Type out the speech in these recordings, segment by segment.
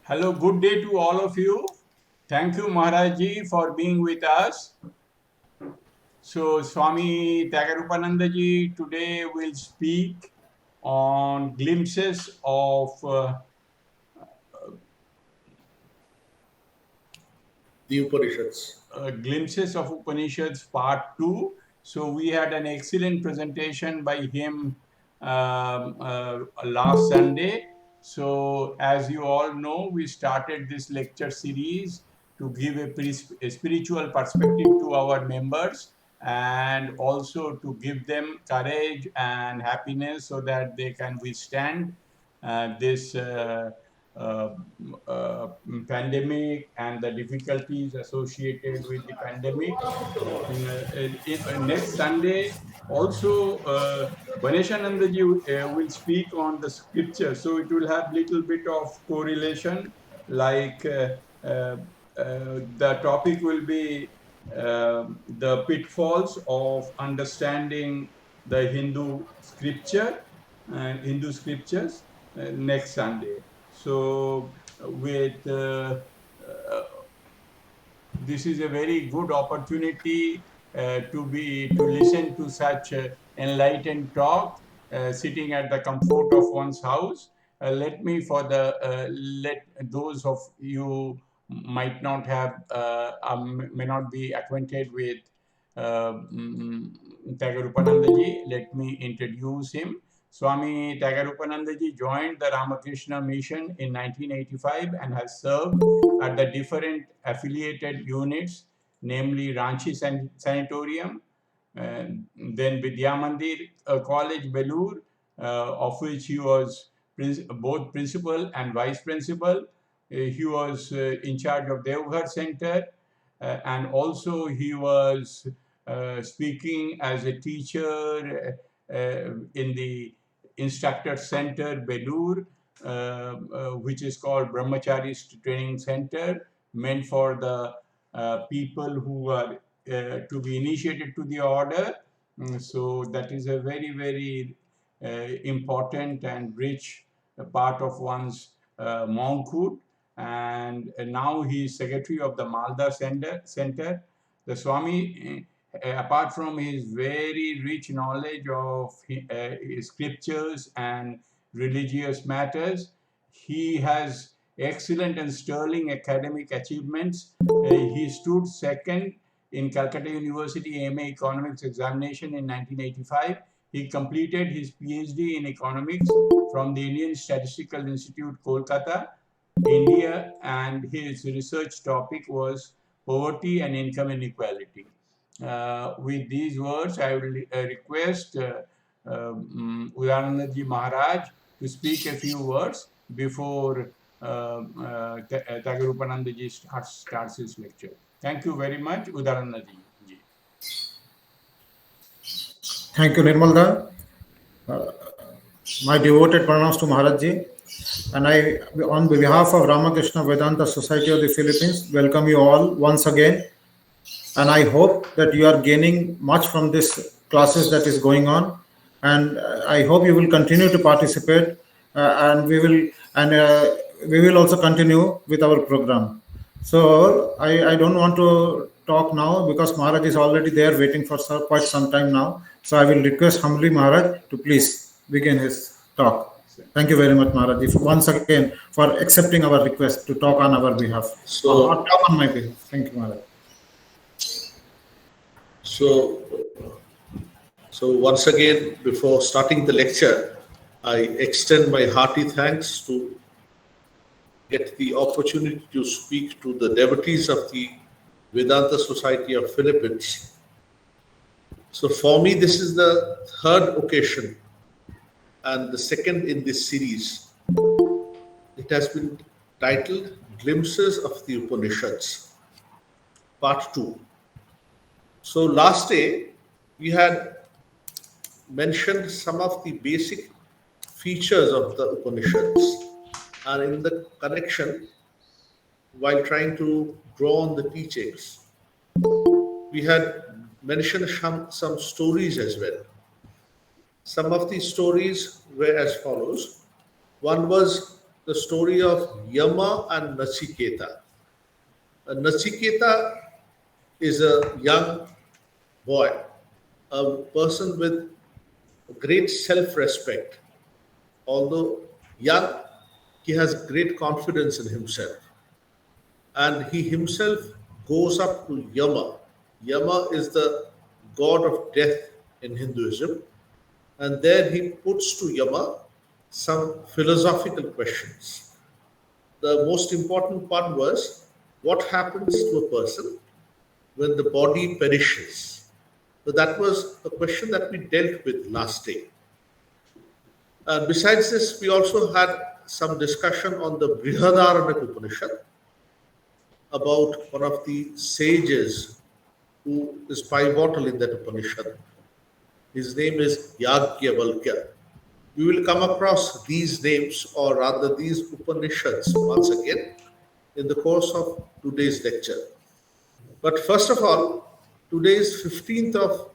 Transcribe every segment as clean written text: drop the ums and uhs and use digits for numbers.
Hello, good day to all of you. Thank you, Maharajji, for being with us. So, Swami Tyagarupanandaji today will speak on glimpses of the Upanishads. Upanishads Part 2. So, we had an excellent presentation by him last Sunday. So, as you all know, we started this lecture series to give a spiritual perspective to our members and also to give them courage and happiness so that they can withstand this uh, uh, pandemic and the difficulties associated with the pandemic. Next Sunday, also, Ganeshanandaji will speak on the scripture, so it will have little bit of correlation. Like uh, the topic will be the pitfalls of understanding the Hindu scriptures next Sunday. So, with this is a very good opportunity to listen to such enlightened talk sitting at the comfort of one's house. Let those of you might not have may not be acquainted with Tyagarupanandaji. Let me introduce him. Swami Tyagarupanandaji joined the Ramakrishna Mission in 1985 and has served at the different affiliated units, namely Ranchi Sanatorium, then Vidya Mandir College, Belur, of which he was both principal and vice principal. He was in charge of Devghar Center, and also he was speaking as a teacher in the Instructor Center, Belur, which is called Brahmachari Training Center, meant for the people who are to be initiated to the order. So that is a very, very important and rich part of one's monkhood. And now he is secretary of the Malda Center. The Swami, apart from his very rich knowledge of scriptures and religious matters, he has excellent and sterling academic achievements. He stood second in Calcutta University MA Economics examination in 1985. He completed his PhD in economics from the Indian Statistical Institute, Kolkata, India, and his research topic was poverty and income inequality. With these words, I will request Udaranandaji Maharaj to speak a few words before Tyagarupanandaji starts his lecture. Thank you very much, Udaranandaji. Thank you, Nirmalda. My devoted pranams to Maharajji. And I, on behalf of Ramakrishna Vedanta Society of the Philippines, welcome you all once again. And I hope that you are gaining much from this classes that is going on. And I hope you will continue to participate. And we will also continue with our program. So I don't want to talk now because Maharaj is already there waiting for quite some time now. So I will request humbly Maharaj to please begin his talk. Thank you very much, Maharaj, once again for accepting our request to talk on our behalf. So, talk on my behalf. Thank you, Maharaj. So once again, before starting the lecture, I extend my hearty thanks to get the opportunity to speak to the devotees of the Vedanta Society of Philippines. So for me, this is the third occasion and the second in this series. It has been titled Glimpses of the Upanishads, Part 2. So last day, we had mentioned some of the basic features of the Upanishads, and in the connection, while trying to draw on the teachings, we had mentioned some stories as well. Some of these stories were as follows. One was the story of Yama and Nasi. Nasi is a young boy, a person with great self-respect. Although young, he has great confidence in himself. And he himself goes up to Yama. Yama is the god of death in Hinduism. And there he puts to Yama some philosophical questions. The most important one was, what happens to a person when the body perishes? So that was a question that we dealt with last day. Besides this, we also had some discussion on the Brihadaranyaka Upanishad about one of the sages who is pivotal in that Upanishad. His name is Yagyavalkya. We will come across these names, or rather these Upanishads, once again in the course of today's lecture. But first of all, today is 15th of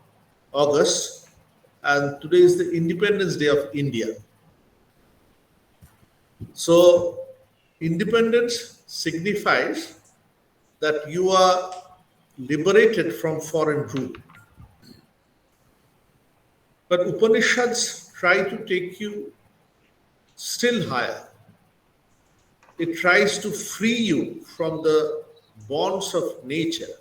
August, and today is the Independence Day of India. So, independence signifies that you are liberated from foreign rule. But Upanishads try to take you still higher. It tries to free you from the bonds of nature.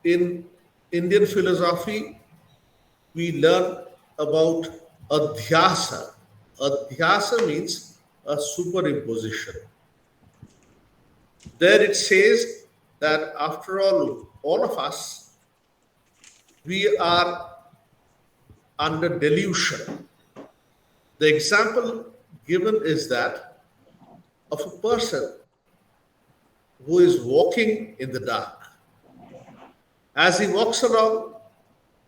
In Indian philosophy, we learn about adhyasa. Adhyasa means a superimposition. There it says that after all of us, we are under delusion. The example given is that of a person who is walking in the dark. As he walks along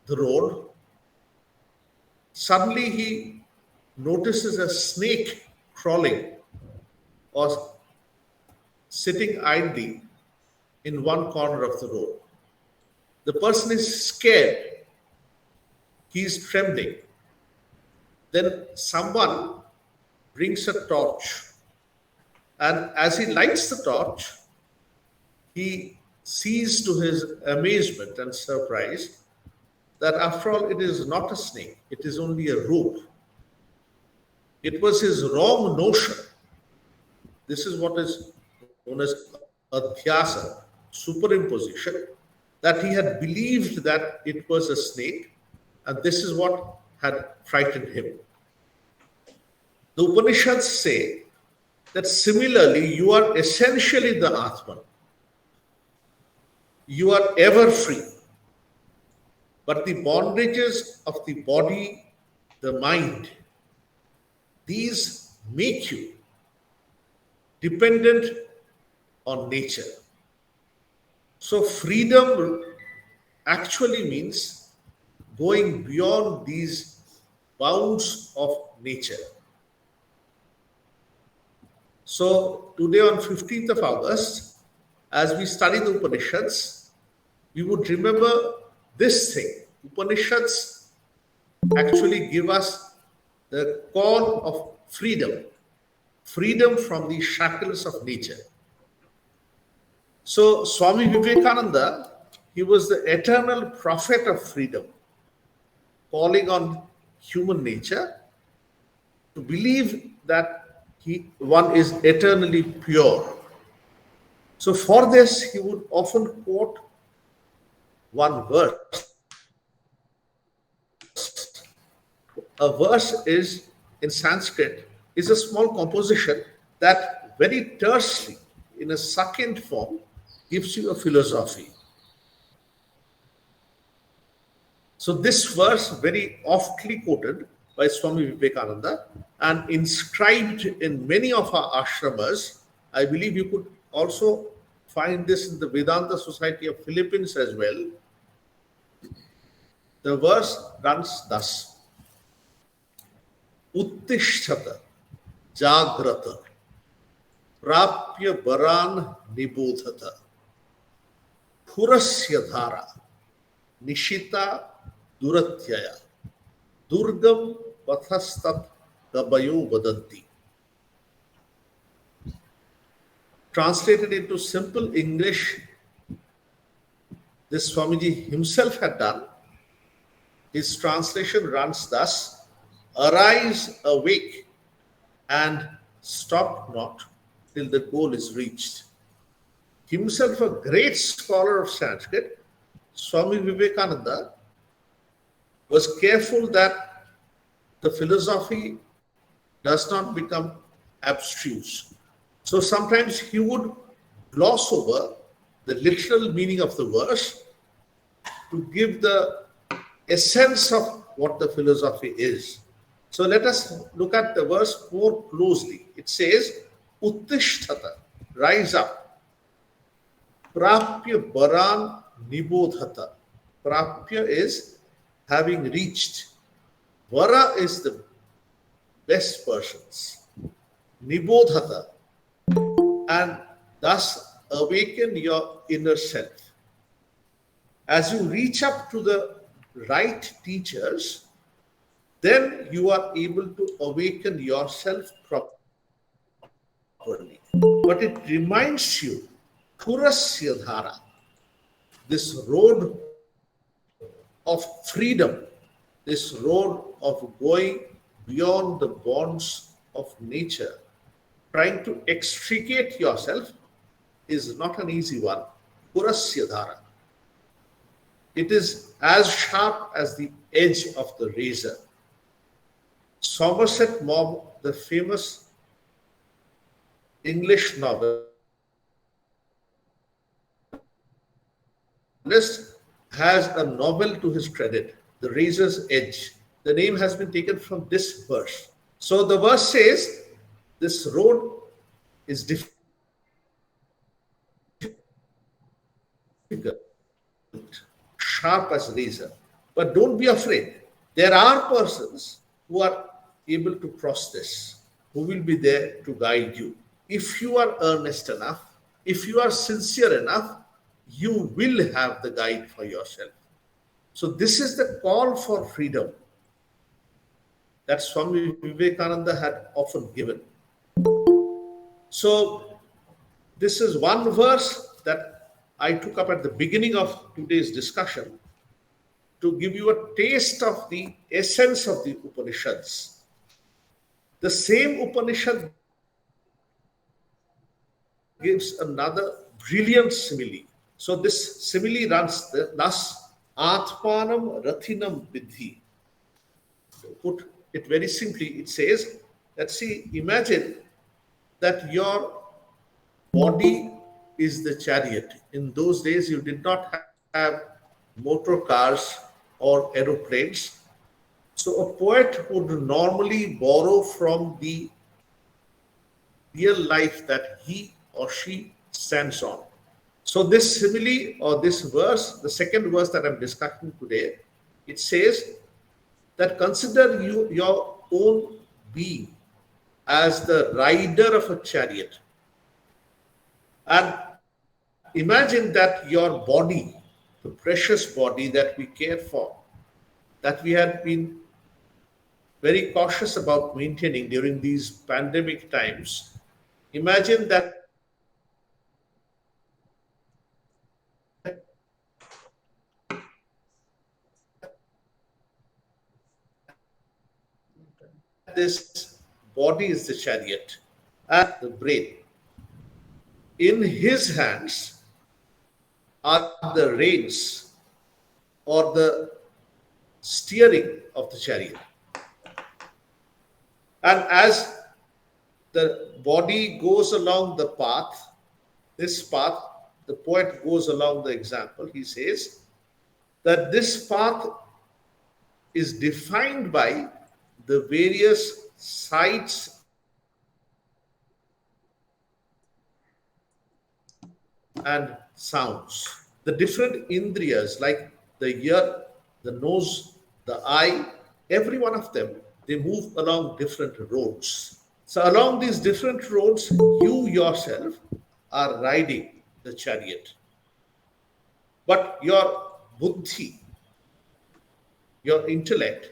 the road, suddenly he notices a snake crawling or sitting idly in one corner of the road. The person is scared. He is trembling. Then someone brings a torch. And as he lights the torch, he sees to his amazement and surprise that after all, it is not a snake. It is only a rope. It was his wrong notion. This is what is known as adhyasa, superimposition, that he had believed that it was a snake, and this is what had frightened him. The Upanishads say that similarly, you are essentially the Atman. You are ever free. But the bondages of the body, the mind, these make you dependent on nature. So freedom actually means going beyond these bounds of nature. So today on 15th of August, as we study the Upanishads, we would remember this thing. Upanishads actually give us the call of freedom, freedom from the shackles of nature. So Swami Vivekananda, he was the eternal prophet of freedom, calling on human nature to believe that one is eternally pure. So for this, he would often quote one verse. A verse is, in Sanskrit, is a small composition that very tersely, in a succinct form, gives you a philosophy. So this verse, very oftly quoted by Swami Vivekananda and inscribed in many of our ashramas. I believe you could also find this in the Vedanta Society of Philippines as well. The verse runs thus: Uttishtata Jagrata Prapya Baran Nibodhata Purasya Dhara Nishita Duratyaya Durgam Pathastat kabayo vadanti. Translated into simple English, this Swamiji himself had done. His translation runs thus: arise, awake, and stop not till the goal is reached. Himself a great scholar of Sanskrit, Swami Vivekananda was careful that the philosophy does not become abstruse. So sometimes he would gloss over the literal meaning of the verse to give the essence of what the philosophy is. So let us look at the verse more closely. It says, Uttishtata, rise up. Prapya baran nibodhata. Prapya is having reached. Vara is the best persons. Nibodhata, and thus awaken your inner self. As you reach up to the right teachers, then you are able to awaken yourself properly. But it reminds you, Purasya Dhara, this road of freedom, this road of going beyond the bonds of nature, trying to extricate yourself is not an easy one. Purasya Dhara. It is as sharp as the edge of the razor. Somerset Maugham, the famous English novelist, has a novel to his credit, The Razor's Edge. The name has been taken from this verse. So the verse says, this road is difficult, sharp as razor. But don't be afraid. There are persons who are able to cross this, who will be there to guide you. If you are earnest enough, if you are sincere enough, you will have the guide for yourself. So this is the call for freedom that Swami Vivekananda had often given. So this is one verse that I took up at the beginning of today's discussion to give you a taste of the essence of the Upanishads. The same Upanishad gives another brilliant simile. So this simile runs thus: Atmanam Rathinam Vidhi. To put it very simply, it says that, see, imagine that your body is the chariot. In those days, you did not have motor cars or aeroplanes. So a poet would normally borrow from the real life that he or she stands on. So this simile or this verse, the second verse that I'm discussing today, it says that consider your own being as the rider of a chariot. And imagine that your body, the precious body that we care for, that we have been very cautious about maintaining during these pandemic times, imagine that this body is the chariot and the brain. In his hands are the reins or the steering of the chariot. And as the body goes along the path, this path, the poet goes along the example, he says that this path is defined by the various sights and sounds. The different indriyas like the ear, the nose, the eye, every one of them, they move along different roads. So along these different roads, you yourself are riding the chariot. But your buddhi, your intellect,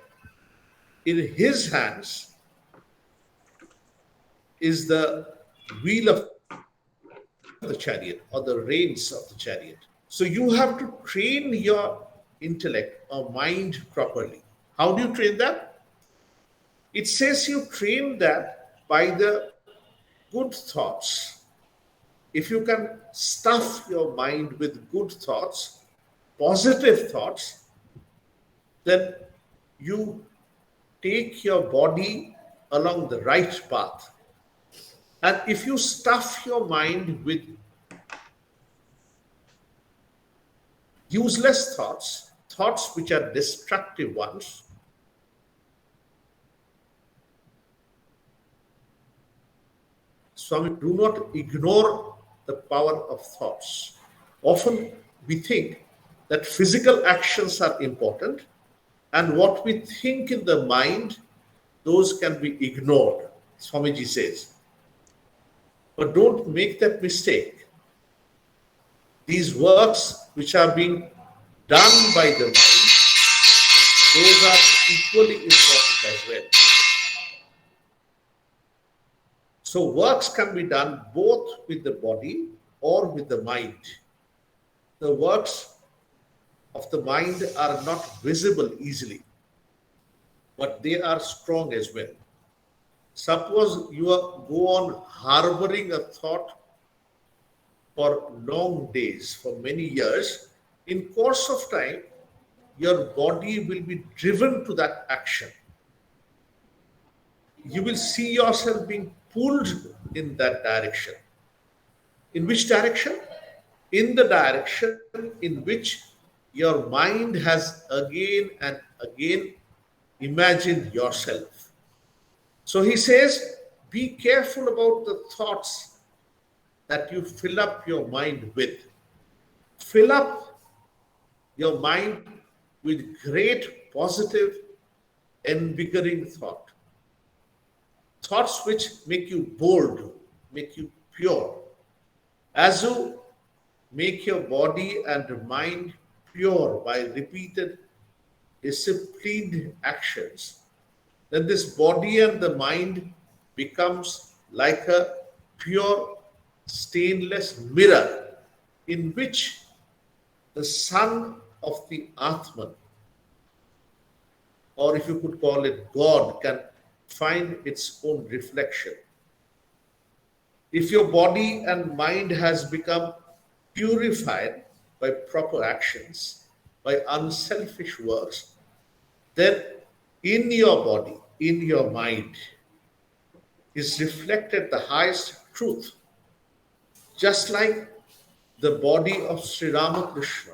in his hands is the wheel of the chariot or the reins of the chariot. So you have to train your intellect or mind properly. How do you train that? It says you train that by the good thoughts. If you can stuff your mind with good thoughts, positive thoughts, then you take your body along the right path. And if you stuff your mind with useless thoughts, thoughts which are destructive ones, Swami, do not ignore the power of thoughts. Often we think that physical actions are important, and what we think in the mind, those can be ignored, Swamiji says. But don't make that mistake. These works which are being done by the mind, those are equally important as well. So works can be done both with the body or with the mind. The works of the mind are not visible easily, but they are strong as well. Suppose you go on harboring a thought for long days, for many years, in course of time, your body will be driven to that action. You will see yourself being pulled in that direction. In which direction? In the direction in which your mind has again and again imagined yourself. So he says, be careful about the thoughts that you fill up your mind with. Fill up your mind with great positive, invigorating thought. Thoughts which make you bold, make you pure. As you make your body and mind pure by repeated, disciplined actions, then this body and the mind becomes like a pure stainless mirror in which the sun of the Atman, or if you could call it God, can find its own reflection. If your body and mind has become purified by proper actions, by unselfish works, then in your body, in your mind, is reflected the highest truth. Just like the body of Sri Ramakrishna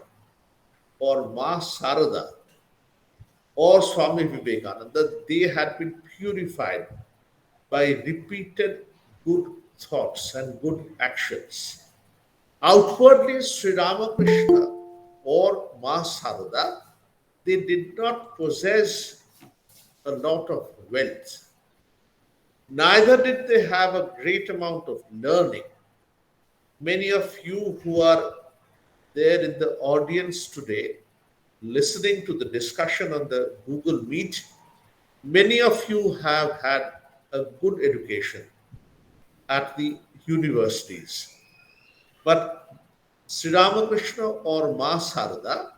or Ma Sarada or Swami Vivekananda, they had been purified by repeated good thoughts and good actions. Outwardly, Sri Ramakrishna or Ma Sarada, they did not possess a lot of wealth. Neither did they have a great amount of learning. Many of you who are there in the audience today, listening to the discussion on the Google Meet, many of you have had a good education at the universities. But Sri Ramakrishna or Ma Sarada,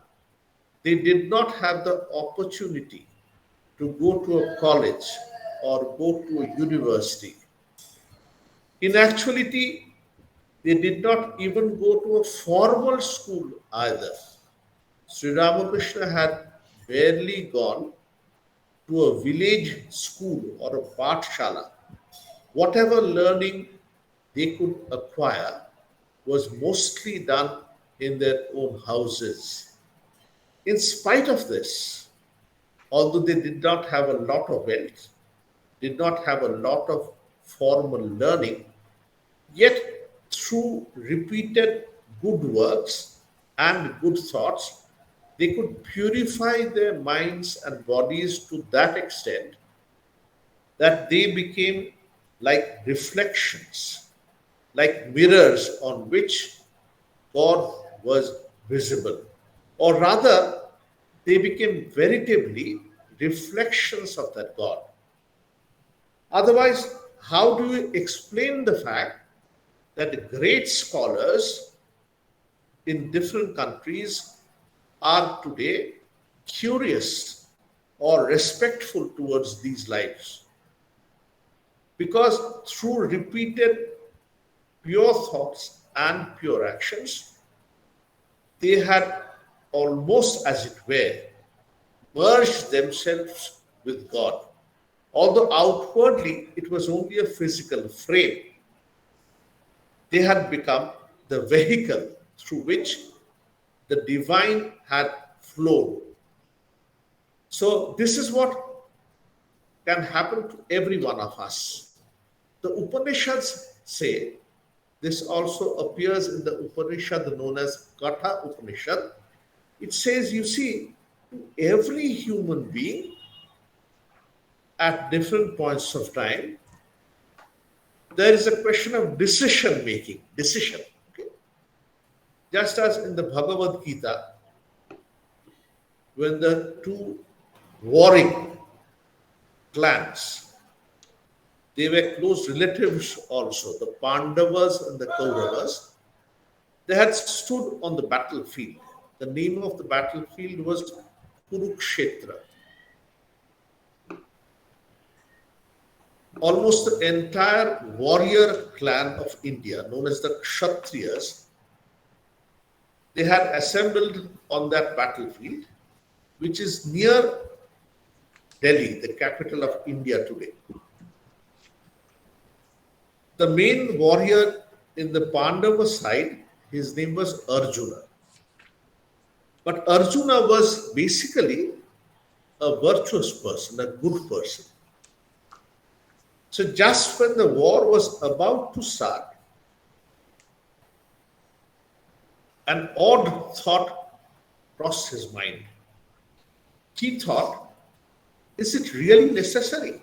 they did not have the opportunity to go to a college or go to a university. In actuality, they did not even go to a formal school either. Sri Ramakrishna had barely gone to a village school or a pathshala. Whatever learning they could acquire was mostly done in their own houses. In spite of this, although they did not have a lot of wealth, did not have a lot of formal learning, yet through repeated good works and good thoughts, they could purify their minds and bodies to that extent that they became like reflections, like mirrors on which God was visible. Or rather, they became veritably reflections of that God. Otherwise, how do you explain the fact that great scholars in different countries are today curious or respectful towards these lives? Because through repeated pure thoughts and pure actions, they had almost, as it were, merged themselves with God. Although outwardly it was only a physical frame, they had become the vehicle through which the divine had flowed. So, this is what can happen to every one of us. The Upanishads say, this also appears in the Upanishad known as Keta Upanishad. It says, you see, every human being at different points of time, there is a question of decision making. Decision. Okay? Just as in the Bhagavad Gita, when the two warring clans, they were close relatives also, the Pandavas and the Kauravas, they had stood on the battlefield. The name of the battlefield was Kurukshetra. Almost the entire warrior clan of India, known as the Kshatriyas, they had assembled on that battlefield, which is near Delhi, the capital of India today. The main warrior in the Pandava side, his name was Arjuna. But Arjuna was basically a virtuous person, a good person. So just when the war was about to start, an odd thought crossed his mind. He thought, is it really necessary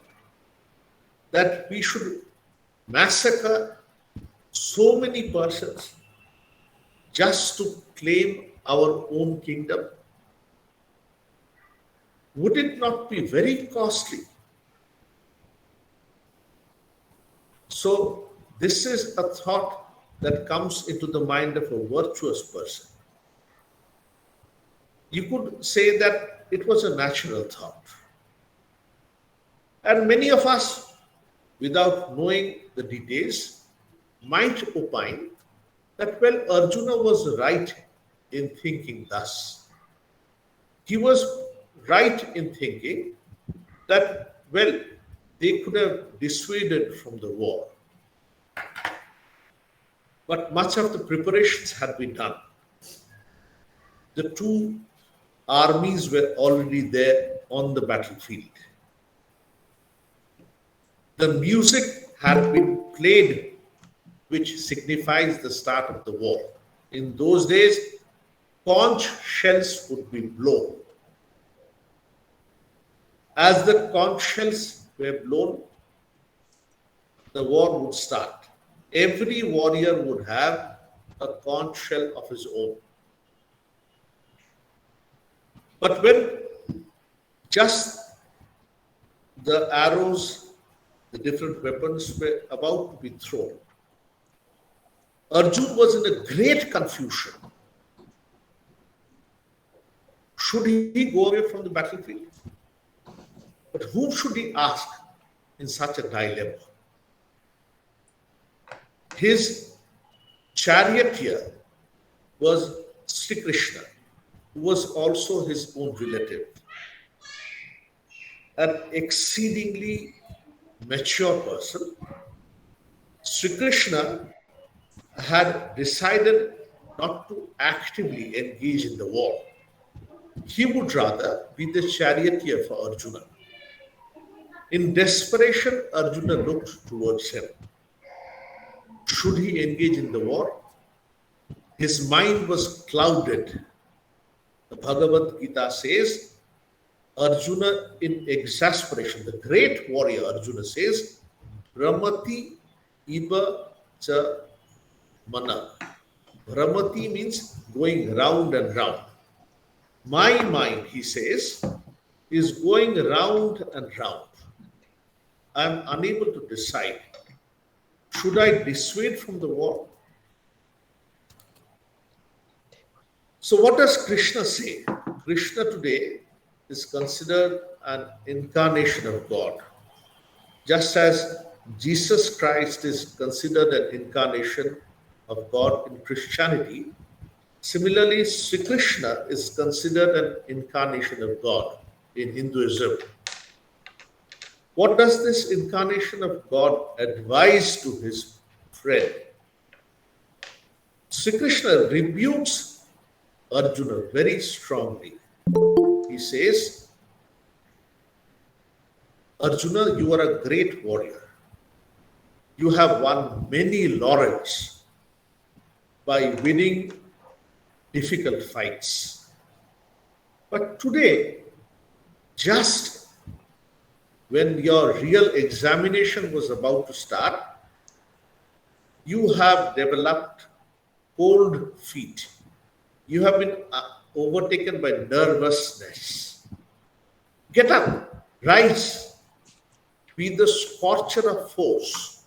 that we should massacre so many persons just to claim our own kingdom? Would it not be very costly? So, this is a thought that comes into the mind of a virtuous person. You could say that it was a natural thought. And many of us, without knowing the details, might opine that, well, Arjuna was right in thinking thus. He was right in thinking that, well, they could have dissuaded from the war. But much of the preparations had been done. The two armies were already there on the battlefield. The music had been played, which signifies the start of the war. In those days, conch shells would be blown. As the conch shells were blown, the war would start. Every warrior would have a conch shell of his own. But when just the arrows, the different weapons were about to be thrown, Arjuna was in a great confusion. Should he go away from the battlefield? But whom should he ask in such a dilemma? His charioteer was Sri Krishna, who was also his own relative. An exceedingly mature person. Sri Krishna had decided not to actively engage in the war. He would rather be the charioteer for Arjuna. In desperation, Arjuna looked towards him. Should he engage in the war? His mind was clouded. The Bhagavad Gita says, Arjuna in exasperation, the great warrior Arjuna says, Bhramati iba cha mana. Bhramati means going round and round. My mind, he says, is going round and round. I am unable to decide should I dissuade from the war? So what does Krishna say? Krishna today is considered an incarnation of God. Just as Jesus Christ is considered an incarnation of God in Christianity, similarly, Sri Krishna is considered an incarnation of God in Hinduism. What does this incarnation of God advise to his friend? Sri Krishna rebukes Arjuna very strongly. He says, Arjuna, you are a great warrior. You have won many laurels by winning difficult fights. But today, just when your real examination was about to start, you have developed cold feet. You have been overtaken by nervousness. Get up, rise, be the scorcher of force.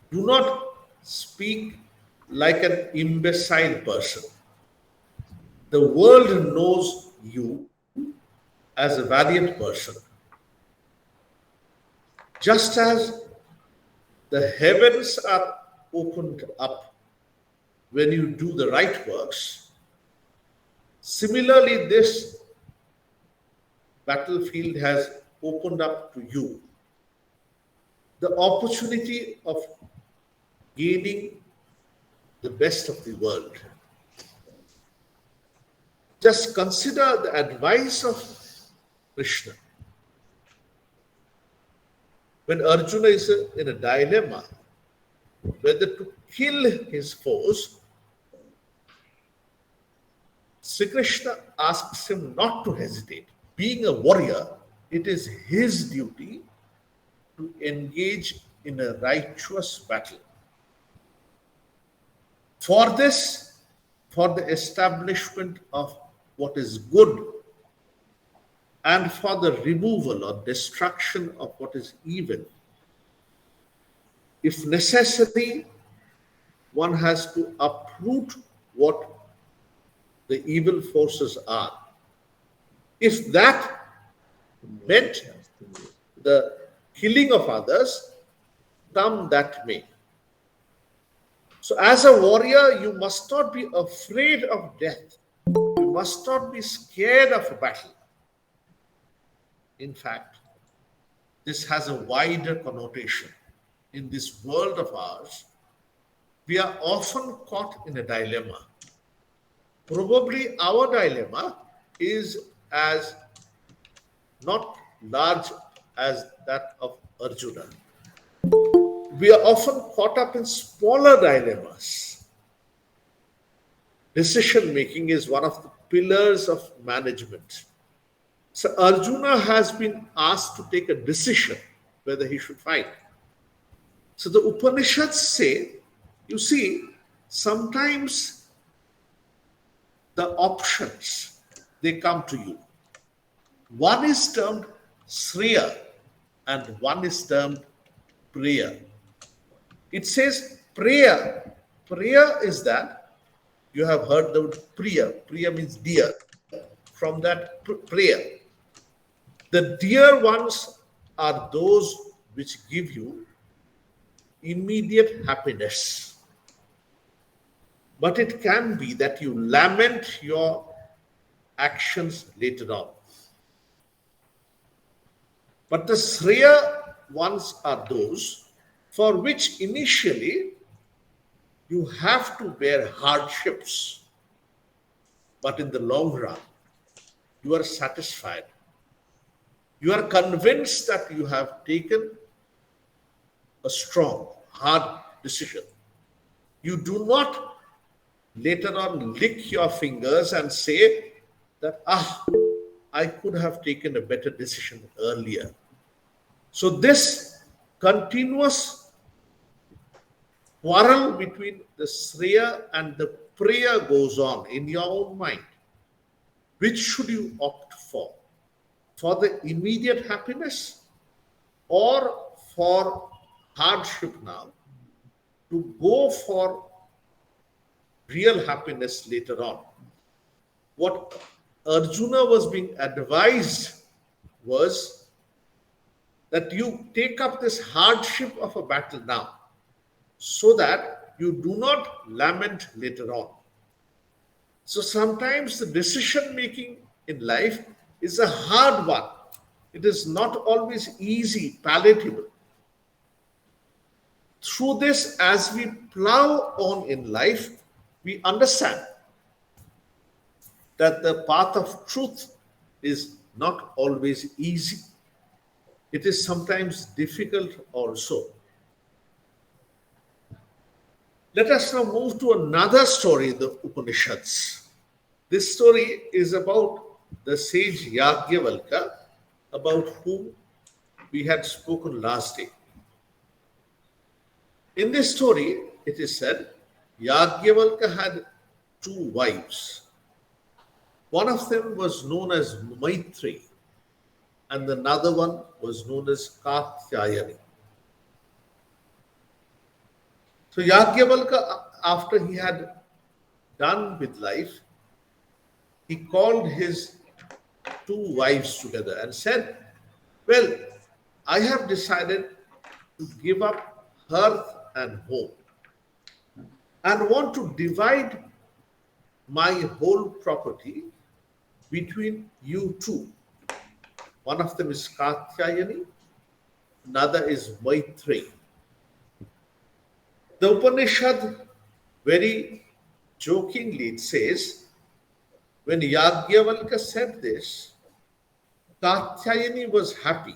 Do not speak like an imbecile person. The world knows you as a valiant person. Just as the heavens are opened up when you do the right works, similarly, this battlefield has opened up to you the opportunity of gaining the best of the world. Just consider the advice of Krishna. When Arjuna is in a dilemma whether to kill his foes, Sri Krishna asks him not to hesitate. Being a warrior, it is his duty to engage in a righteous battle. For this, for the establishment of what is good and for the removal or destruction of what is evil, if necessary, one has to uproot what the evil forces are. If that meant the killing of others, come that may. So as a warrior, you must not be afraid of death. You must not be scared of a battle. In fact, this has a wider connotation. In this world of ours, we are often caught in a dilemma. Probably our dilemma is as not large as that of Arjuna. We are often caught up in smaller dilemmas. Decision making is one of the pillars of management. So Arjuna has been asked to take a decision whether he should fight. So the Upanishads say, you see, sometimes the options, they come to you. One is termed Sriya and one is termed Priya. It says Priya. Priya is that, you have heard the word Priya. Priya means dear. From that Priya. The dear ones are those which give you immediate happiness. But it can be that you lament your actions later on. But the Sriya ones are those for which initially you have to bear hardships. But in the long run, you are satisfied. You are convinced that you have taken a strong, hard decision. You do not later on lick your fingers and say that, I could have taken a better decision earlier. So this continuous quarrel between the Sriya and the Priya goes on in your own mind. Which should you opt for? For the immediate happiness or for hardship now to go for real happiness later on. What Arjuna was being advised was that you take up this hardship of a battle now so that you do not lament later on. So sometimes the decision making in life is a hard one. It is not always easy, palatable. Through this, as we plow on in life, we understand that the path of truth is not always easy. It is sometimes difficult also. Let us now move to another story in the Upanishads. This story is about the sage Yagyavalkya, about whom we had spoken last day. In this story, it is said, Yagyavalkya had two wives. One of them was known as Maitri, and another one was known as Katyayani. So Yagyavalkya, after he had done with life, he called his two wives together and said, well, I have decided to give up hearth and home and want to divide my whole property between you two. One of them is Katyayani, another is Maitri. The Upanishad very jokingly it says, when Yagyavalkya said this, Katyayani was happy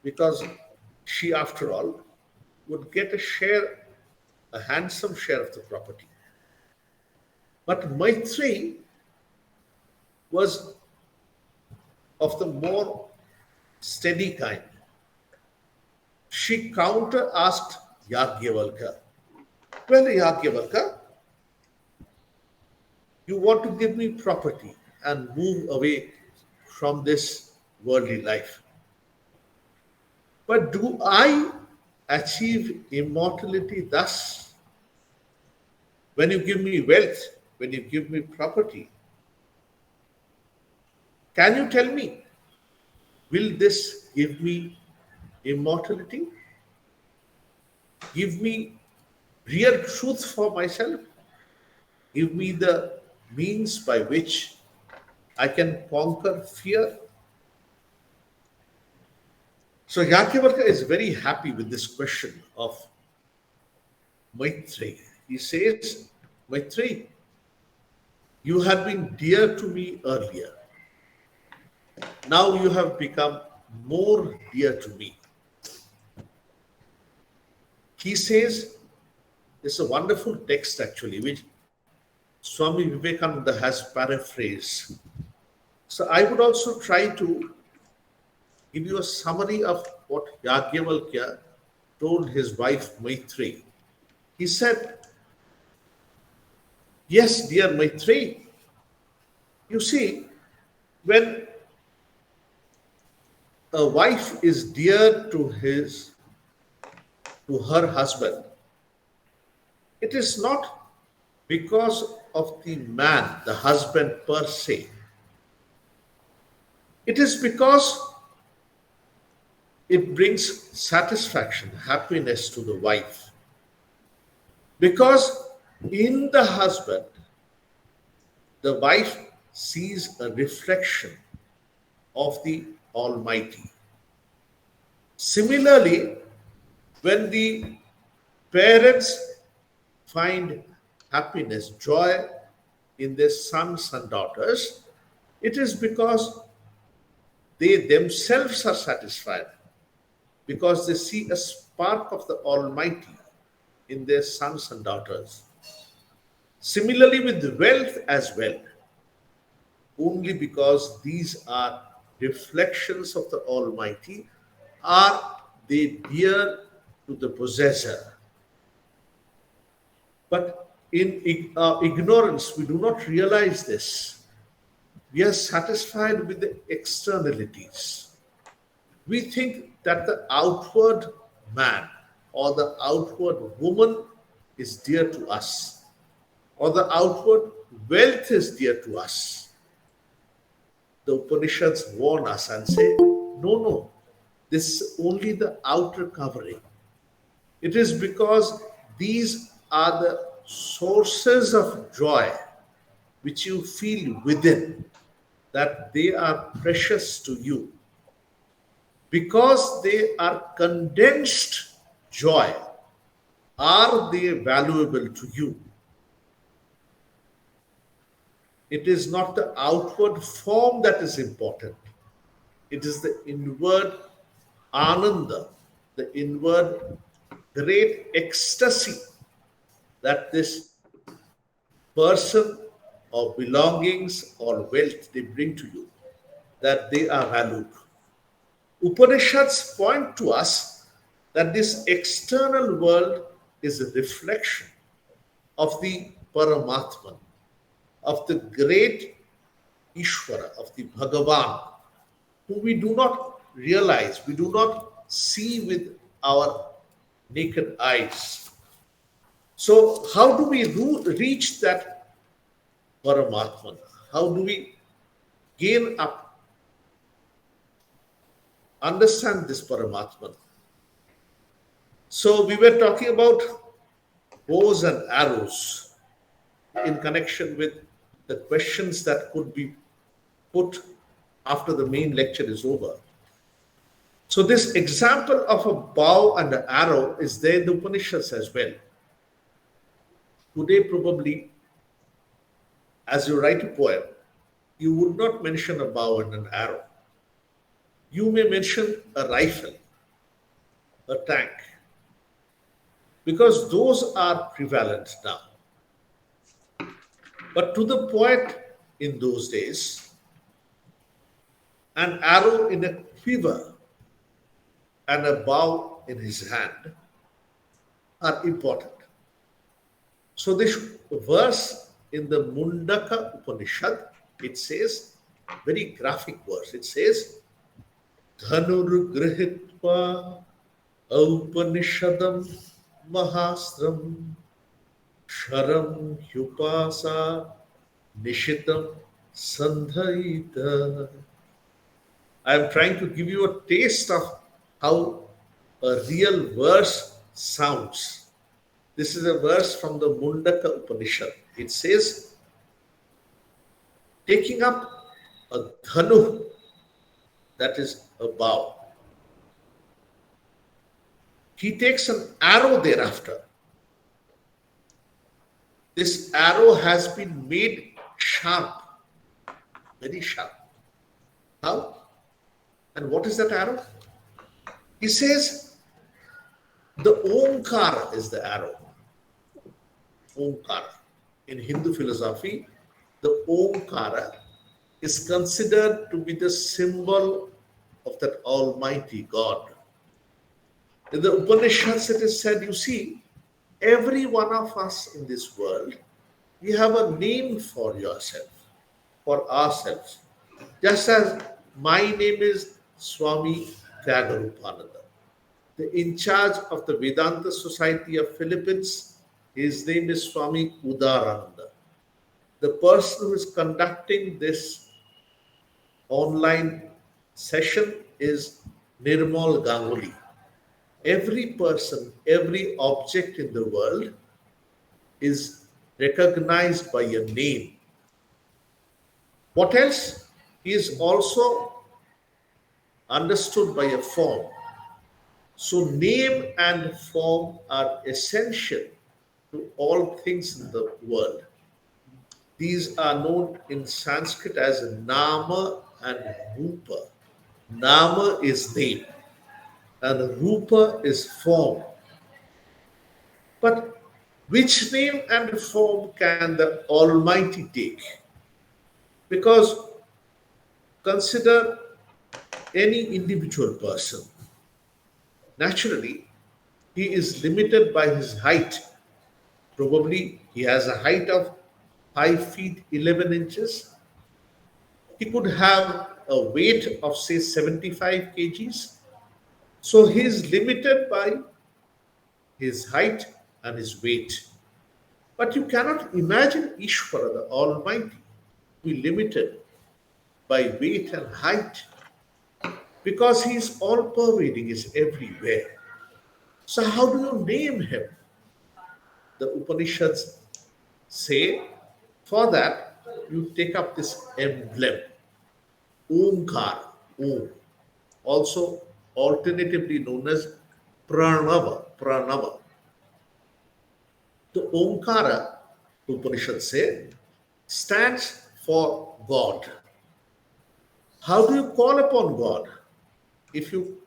because she, after all, would get a share, a handsome share of the property. But Maitri was of the more steady kind. She counter-asked Yagyavalkya, well, Yagyavalkya, you want to give me property and move away from this worldly life. But do I achieve immortality thus? When you give me wealth, when you give me property, can you tell me, will this give me immortality? Give me real truth for myself? Give me the means by which I can conquer fear? So Yagyavalkya is very happy with this question of Maitri. He says, Maitri, you have been dear to me earlier. Now you have become more dear to me. He says, it's a wonderful text actually, which Swami Vivekananda has paraphrased. So I would also try to give you a summary of what Yagyavalkya told his wife Maitri. He said, yes, dear Maitri, you see, when a wife is dear to her husband, it is not because of the man, the husband per se. It is because it brings satisfaction, happiness to the wife. Because in the husband, the wife sees a reflection of the Almighty. Similarly, when the parents find happiness, joy in their sons and daughters, it is because they themselves are satisfied, because they see a spark of the Almighty in their sons and daughters. Similarly with the wealth as well, only because these are reflections of the Almighty are they dear to the possessor. But in ignorance, we do not realize this. We are satisfied with the externalities. We think that the outward man or the outward woman is dear to us, or the outward wealth is dear to us. The Upanishads warn us and say, no, no, this is only the outer covering. It is because these are the sources of joy which you feel within, that they are precious to you. Because they are condensed joy, are they valuable to you? It is not the outward form that is important. It is the inward ananda, the inward great ecstasy that this person or belongings or wealth they bring to you, that they are valued. Upanishads point to us that this external world is a reflection of the Paramatman, of the great Ishvara, of the Bhagavan, who we do not realize, we do not see with our naked eyes. So, how do we reach that Paramatman? How do we gain up, understand this Paramatman? So, we were talking about bows and arrows in connection with the questions that could be put after the main lecture is over. So this example of a bow and an arrow is there in the Upanishads as well. Today probably, as you write a poem, you would not mention a bow and an arrow. You may mention a rifle, a tank, because those are prevalent now. But to the poet in those days, an arrow in a quiver and a bow in his hand are important. So this verse in the Mundaka Upanishad, it says, very graphic verse, it says, Dhanur grihitva Upanishadam mahastram sharam hyupasa nishitam sandhaita. I am trying to give you a taste of how a real verse sounds. This is a verse from the Mundaka Upanishad. It says, taking up a dhanu, that is a bow. He takes an arrow thereafter. This arrow has been made sharp, very sharp. How? And what is that arrow? He says, the Omkara is the arrow. Omkara. In Hindu philosophy, the Omkara is considered to be the symbol of that Almighty God. In the Upanishads, it is said, you see, every one of us in this world, we have a name for yourself, for ourselves. Just as my name is Swami Tyagarupanandaji, the in charge of the Vedanta Society of Philippines, his name is Swami Udarananda. The person who is conducting this online session is Nirmal Ganguly. Every person, every object in the world is recognized by a name. What else? He is also understood by a form. So name and form are essential to all things in the world. These are known in Sanskrit as Nama and Rupa. Nama is name and Rupa is form. But which name and form can the Almighty take? Because consider any individual person. Naturally, he is limited by his height. Probably he has a height of 5 feet 11 inches. He could have a weight of say 75 kgs. So he is limited by his height and his weight. But you cannot imagine Ishvara, the Almighty, to be limited by weight and height, because he is all pervading, is everywhere. So how do you name him? The Upanishads say, for that you take up this emblem, Omkar, Om, also alternatively known as Pranava. The Omkara, Upanishads say, stands for God. How do you call upon God? If you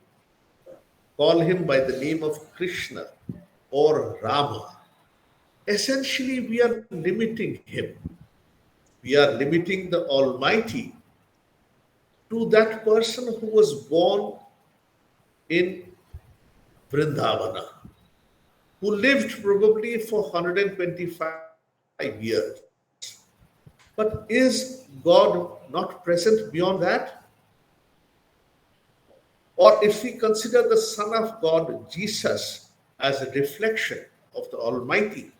call him by the name of Krishna or Rama, essentially we are limiting him. We are limiting the Almighty to that person who was born in Vrindavana, who lived probably for 125 years. But is God not present beyond that? Or if we consider the Son of God, Jesus, as a reflection of the Almighty,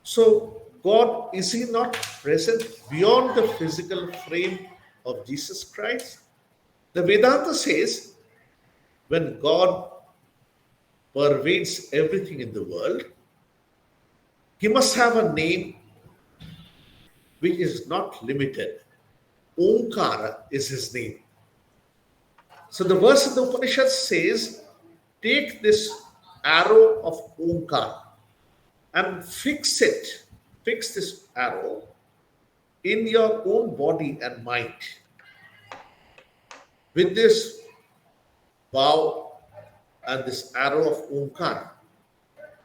so God, is he not present beyond the physical frame of Jesus Christ? The Vedanta says, when God pervades everything in the world, he must have a name which is not limited. Omkara is his name. So the verse of the Upanishad says, take this arrow of Omkara and fix this arrow in your own body and mind. With this bow and this arrow of Omkara,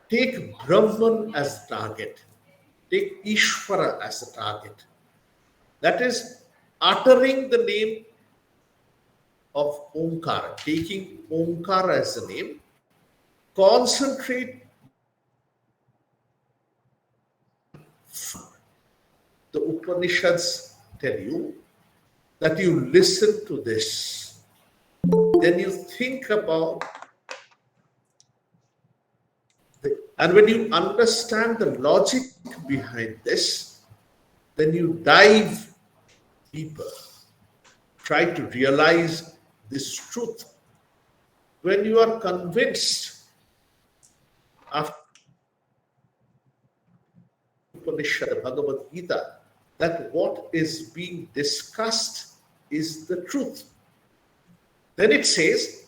take Brahman as the target. Take Ishvara as the target. That is, uttering the name of Omkara, taking Omkara as the name, concentrate. The Upanishads tell you that you listen to this, then you think about and when you understand the logic behind this, then you dive deeper. Try to realize this truth. When you are convinced after Upanishad, Bhagavad Gita, that what is being discussed is the truth, then it says,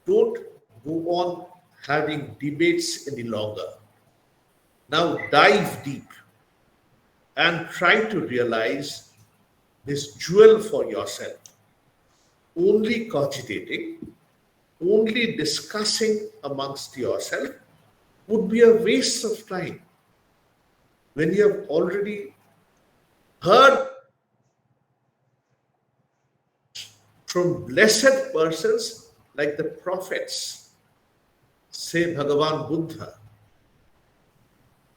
don't go on having debates any longer. Now dive deep and try to realize this jewel for yourself. Only cogitating, only discussing amongst yourself would be a waste of time when you have already heard from blessed persons like the prophets, say Bhagavan Buddha,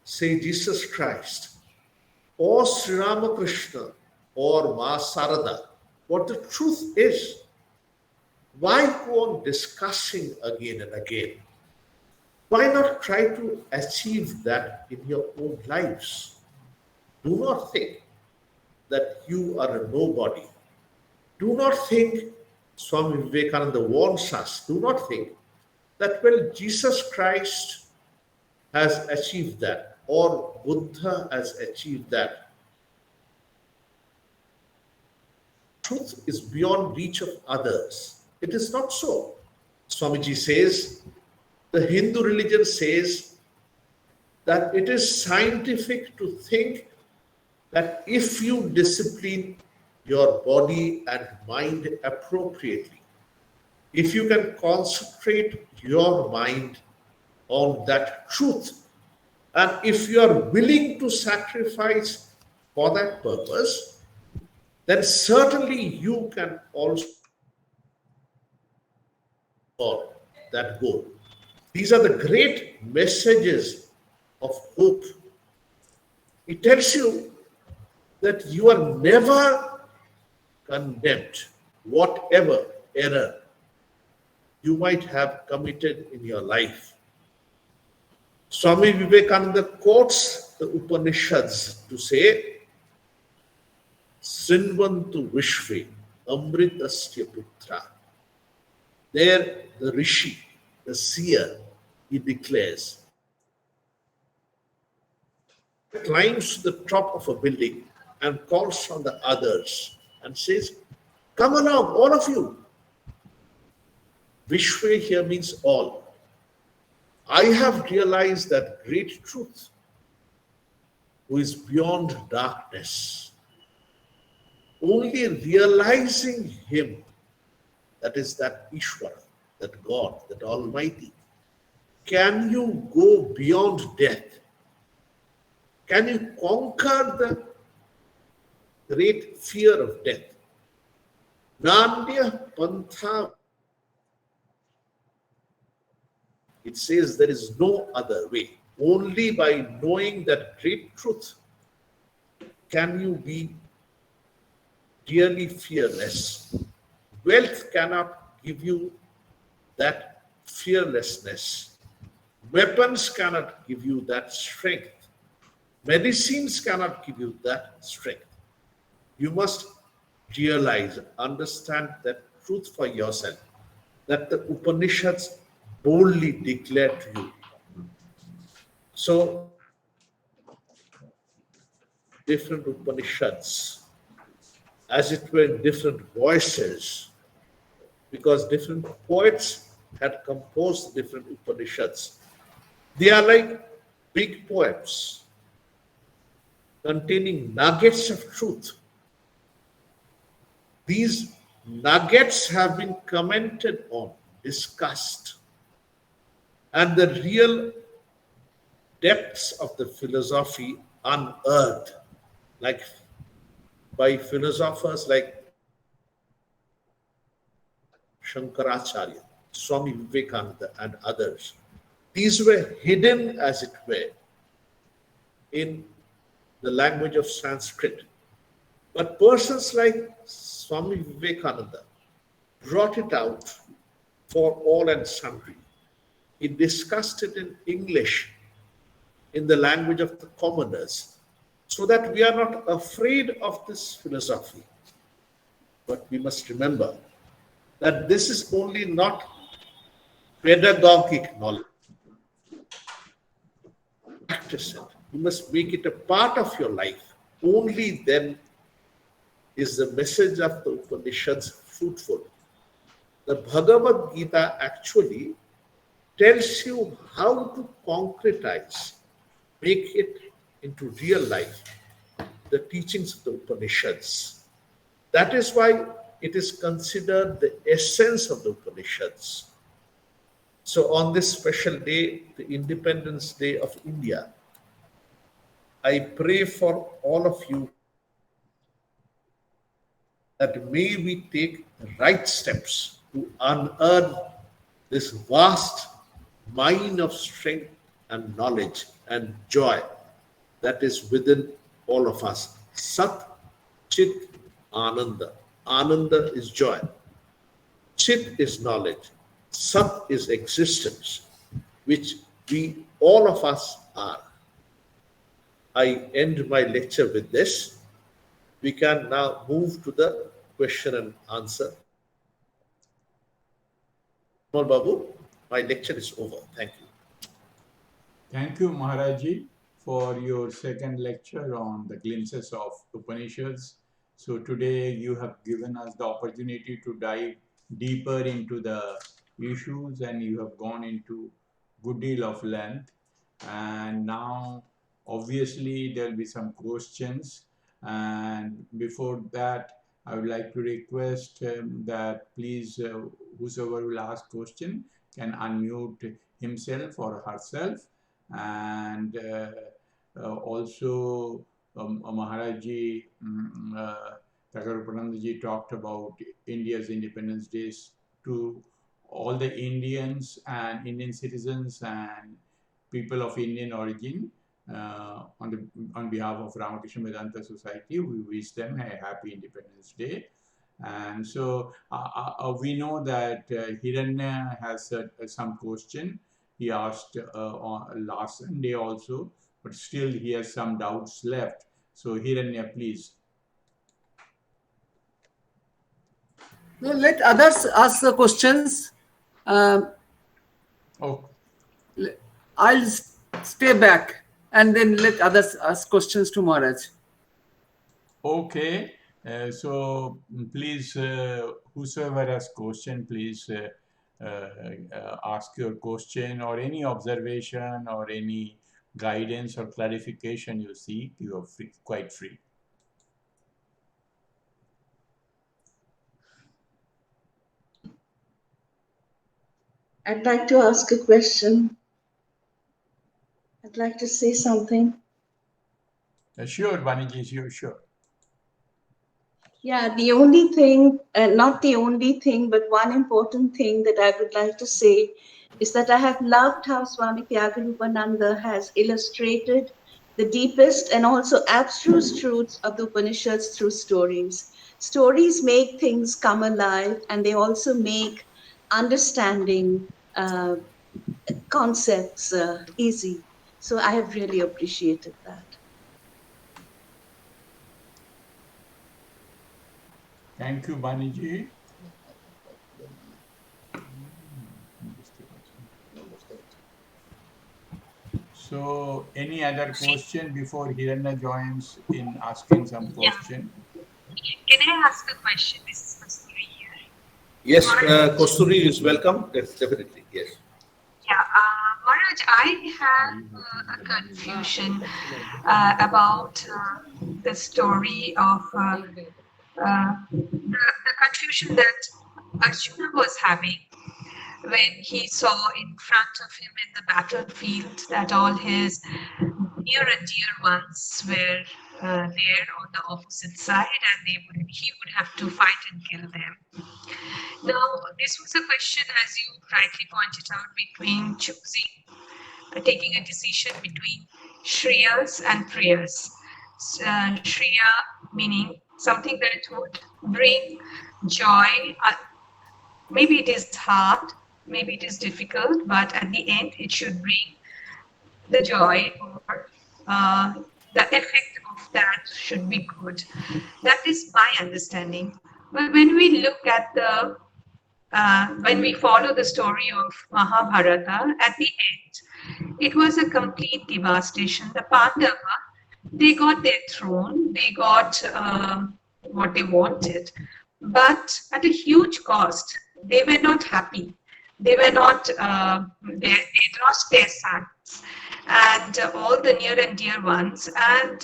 say Jesus Christ, or Sri Ramakrishna, or Ma Sarada, what the truth is. Why go on discussing again and again? Why not try to achieve that in your own lives? Do not think that you are a nobody. Do not think, Swami Vivekananda warns us, do not think that, well, Jesus Christ has achieved that or Buddha has achieved that. Truth is beyond reach of others. It is not so. Swamiji says, the Hindu religion says that it is scientific to think that if you discipline your body and mind appropriately, if you can concentrate your mind on that truth, and if you are willing to sacrifice for that purpose, then certainly you can also for that goal. These are the great messages of hope. It tells you that you are never condemned, whatever error you might have committed in your life. Swami Vivekananda quotes the Upanishads to say, Srinvantu Vishve Amritasya Putra. There, the Rishi, the seer, he declares, climbs to the top of a building and calls on the others and says, come along, all of you. Vishwe here means all. I have realized that great truth, who is beyond darkness. Only realizing him, that is that Ishvara, that God, that Almighty, can you go beyond death? Can you conquer the great fear of death? Nandya Pantha. It says there is no other way. Only by knowing that great truth can you be really fearless. Wealth cannot give you that fearlessness. Weapons cannot give you that strength. Medicines cannot give you that strength. You must realize, understand that truth for yourself, that the Upanishads boldly declare to you. So, different Upanishads, as it were in different voices, because different poets had composed different Upanishads. They are like big poems containing nuggets of truth. These nuggets have been commented on, discussed, and the real depths of the philosophy unearthed, like by philosophers like Shankaracharya, Swami Vivekananda, and others. These were hidden, as it were, in the language of Sanskrit. But persons like Swami Vivekananda brought it out for all and sundry. He discussed it in English, in the language of the commoners, so that we are not afraid of this philosophy. But we must remember that this is only not pedagogic knowledge. Practice it. You must make it a part of your life. Only then is the message of the Upanishads fruitful. The Bhagavad Gita actually tells you how to concretize, make it into real life, the teachings of the Upanishads. That is why it is considered the essence of the Upanishads. So on this special day, the Independence Day of India, I pray for all of you that may we take the right steps to unearth this vast mine of strength and knowledge and joy that is within all of us. Sat, Chit, Ananda. Ananda is joy. Chit is knowledge. Sat is existence, which we, all of us, are. I end my lecture with this. We can now move to the question and answer. Babu, my lecture is over. Thank you. Thank you, Maharaji, for your second lecture on the glimpses of Upanishads. So today you have given us the opportunity to dive deeper into the issues, and you have gone into good deal of length. And now, obviously, there will be some questions. And before that, I would like to request that please, whosoever will ask question can unmute himself or herself. And also Maharaji Tyagarupanandaji talked about India's Independence Days to all the Indians and Indian citizens and people of Indian origin. On behalf of Ramakrishna Vedanta Society, we wish them a happy Independence Day. And so we know that Hiranya has some question he asked on last Sunday also, but still he has some doubts left. So Hiranya, please. No, let others ask the questions. Oh, I'll stay back and then let others ask questions to Maharaj. okay. So please, whosoever has question, please ask your question or any observation or any guidance or clarification you seek. You are free, quite free. I'd like to ask a question. I'd like to say something. Sure, Vaniji, sure. Yeah, the only thing, not the only thing, but one important thing that I would like to say is that I have loved how Swami Tyagarupananda has illustrated the deepest and also abstruse truths of the Upanishads through stories. Stories make things come alive, and they also make understanding concepts easy. So I have really appreciated that. Thank you, Vaniji. So, any other question before Hiranya joins in asking some question? Can I ask a question? This is Kasturi here. Yes, Kosturi is welcome. Yes, definitely. Yes. Yeah, Maharaj, I have a confusion about the story of the confusion that Arjuna was having when he saw in front of him in the battlefield that all his near and dear ones were there on the opposite side, and he would have to fight and kill them. Now, this was a question, as you rightly pointed out, between taking a decision between Shreyas and Prayas. Shreya meaning something that would bring joy. Maybe it is hard, maybe it is difficult, but at the end it should bring the joy, or the effect of that should be good. That is my understanding. But when we look at when we follow the story of Mahabharata, at the end, it was a complete devastation. The Pandava, they got their throne, they got what they wanted, but at a huge cost. They were not happy. They were not, they lost their sons and all the near and dear ones. And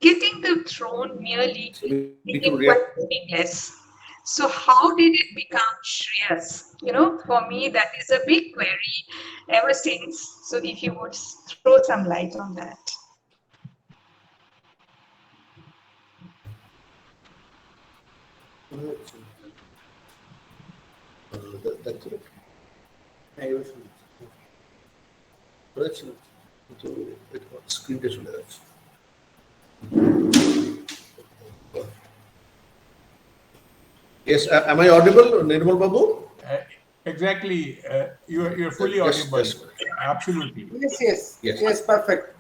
getting the throne merely became quite meaningless. So how did it become Shreyas? For me, that is a big query ever since. So if you would throw some light on that. Yes, am I audible, Nirmal Babu? Exactly. You're fully Yes, audible. yes. Absolutely. Yes, perfect.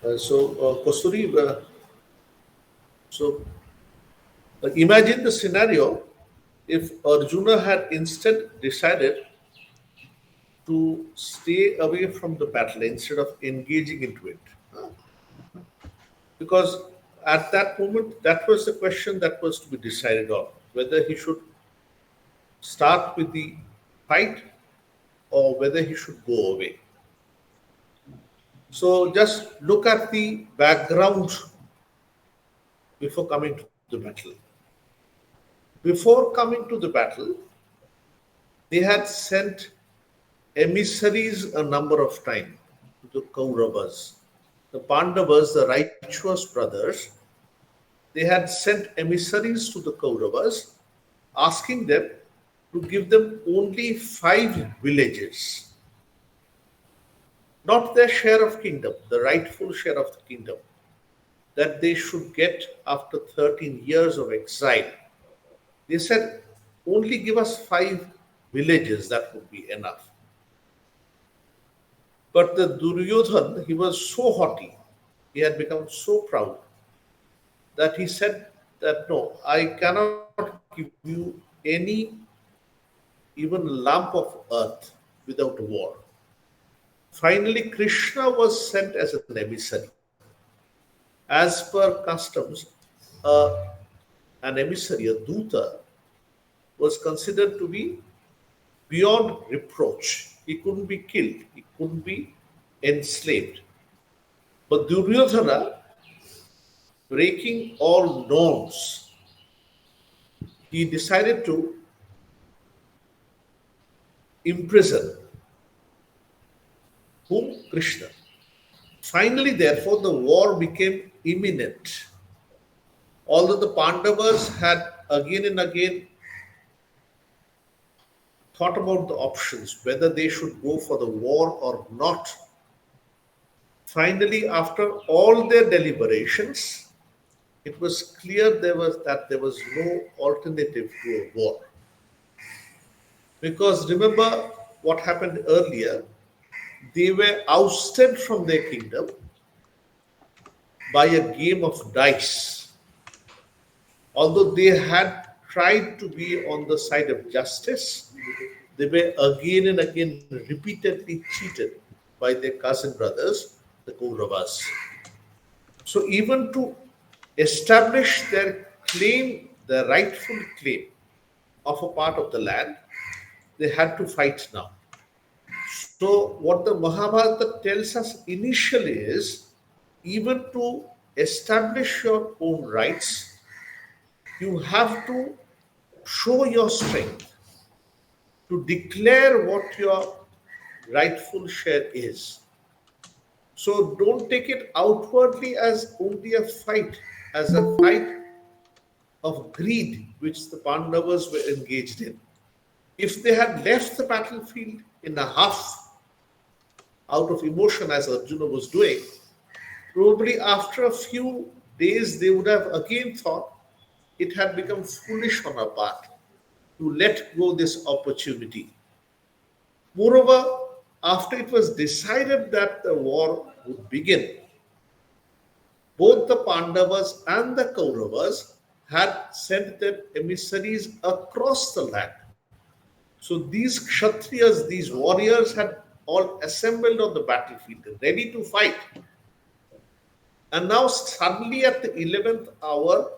Kosturi, imagine the scenario if Arjuna had instead decided to stay away from the battle instead of engaging into it. Because at that moment, that was the question that was to be decided on, whether he should start with the fight or whether he should go away. So just look at the background before coming to the battle. Before coming to the battle, they had sent emissaries a number of times to the Kauravas. The Pandavas, the righteous brothers, they had sent emissaries to the Kauravas, asking them to give them only 5 villages. not their share of kingdom, the rightful share of the kingdom, that they should get after 13 years of exile. They said, only give us 5 villages, that would be enough. But the Duryodhan, he was so haughty, he had become so proud, that he said that no, I cannot give you any, even lump of earth without war. Finally, Krishna was sent as an emissary. As per customs, an emissary, a duta, was considered to be beyond reproach. He couldn't be killed, he couldn't be enslaved. But Duryodhana, breaking all norms, he decided to imprison whom? Krishna. Finally, therefore, the war became imminent. Although the Pandavas had again and again thought about the options, whether they should go for the war or not, finally, after all their deliberations, it was clear that there was no alternative to a war. Because remember what happened earlier, they were ousted from their kingdom by a game of dice. Although they had tried to be on the side of justice, they were again and again repeatedly cheated by their cousin brothers, the Kauravas. So even to establish their claim, their rightful claim of a part of the land, they had to fight now. So what the Mahabharata tells us initially is, even to establish your own rights, you have to show your strength, to declare what your rightful share is. So don't take it outwardly as only a fight, as a fight of greed, which the Pandavas were engaged in. If they had left the battlefield in a huff, out of emotion, as Arjuna was doing, probably after a few days they would have again thought it had become foolish on our part to let go this opportunity. Moreover, after it was decided that the war would begin, both the Pandavas and the Kauravas had sent their emissaries across the land. So these Kshatriyas, these warriors had all assembled on the battlefield, ready to fight. And now suddenly at the 11th hour,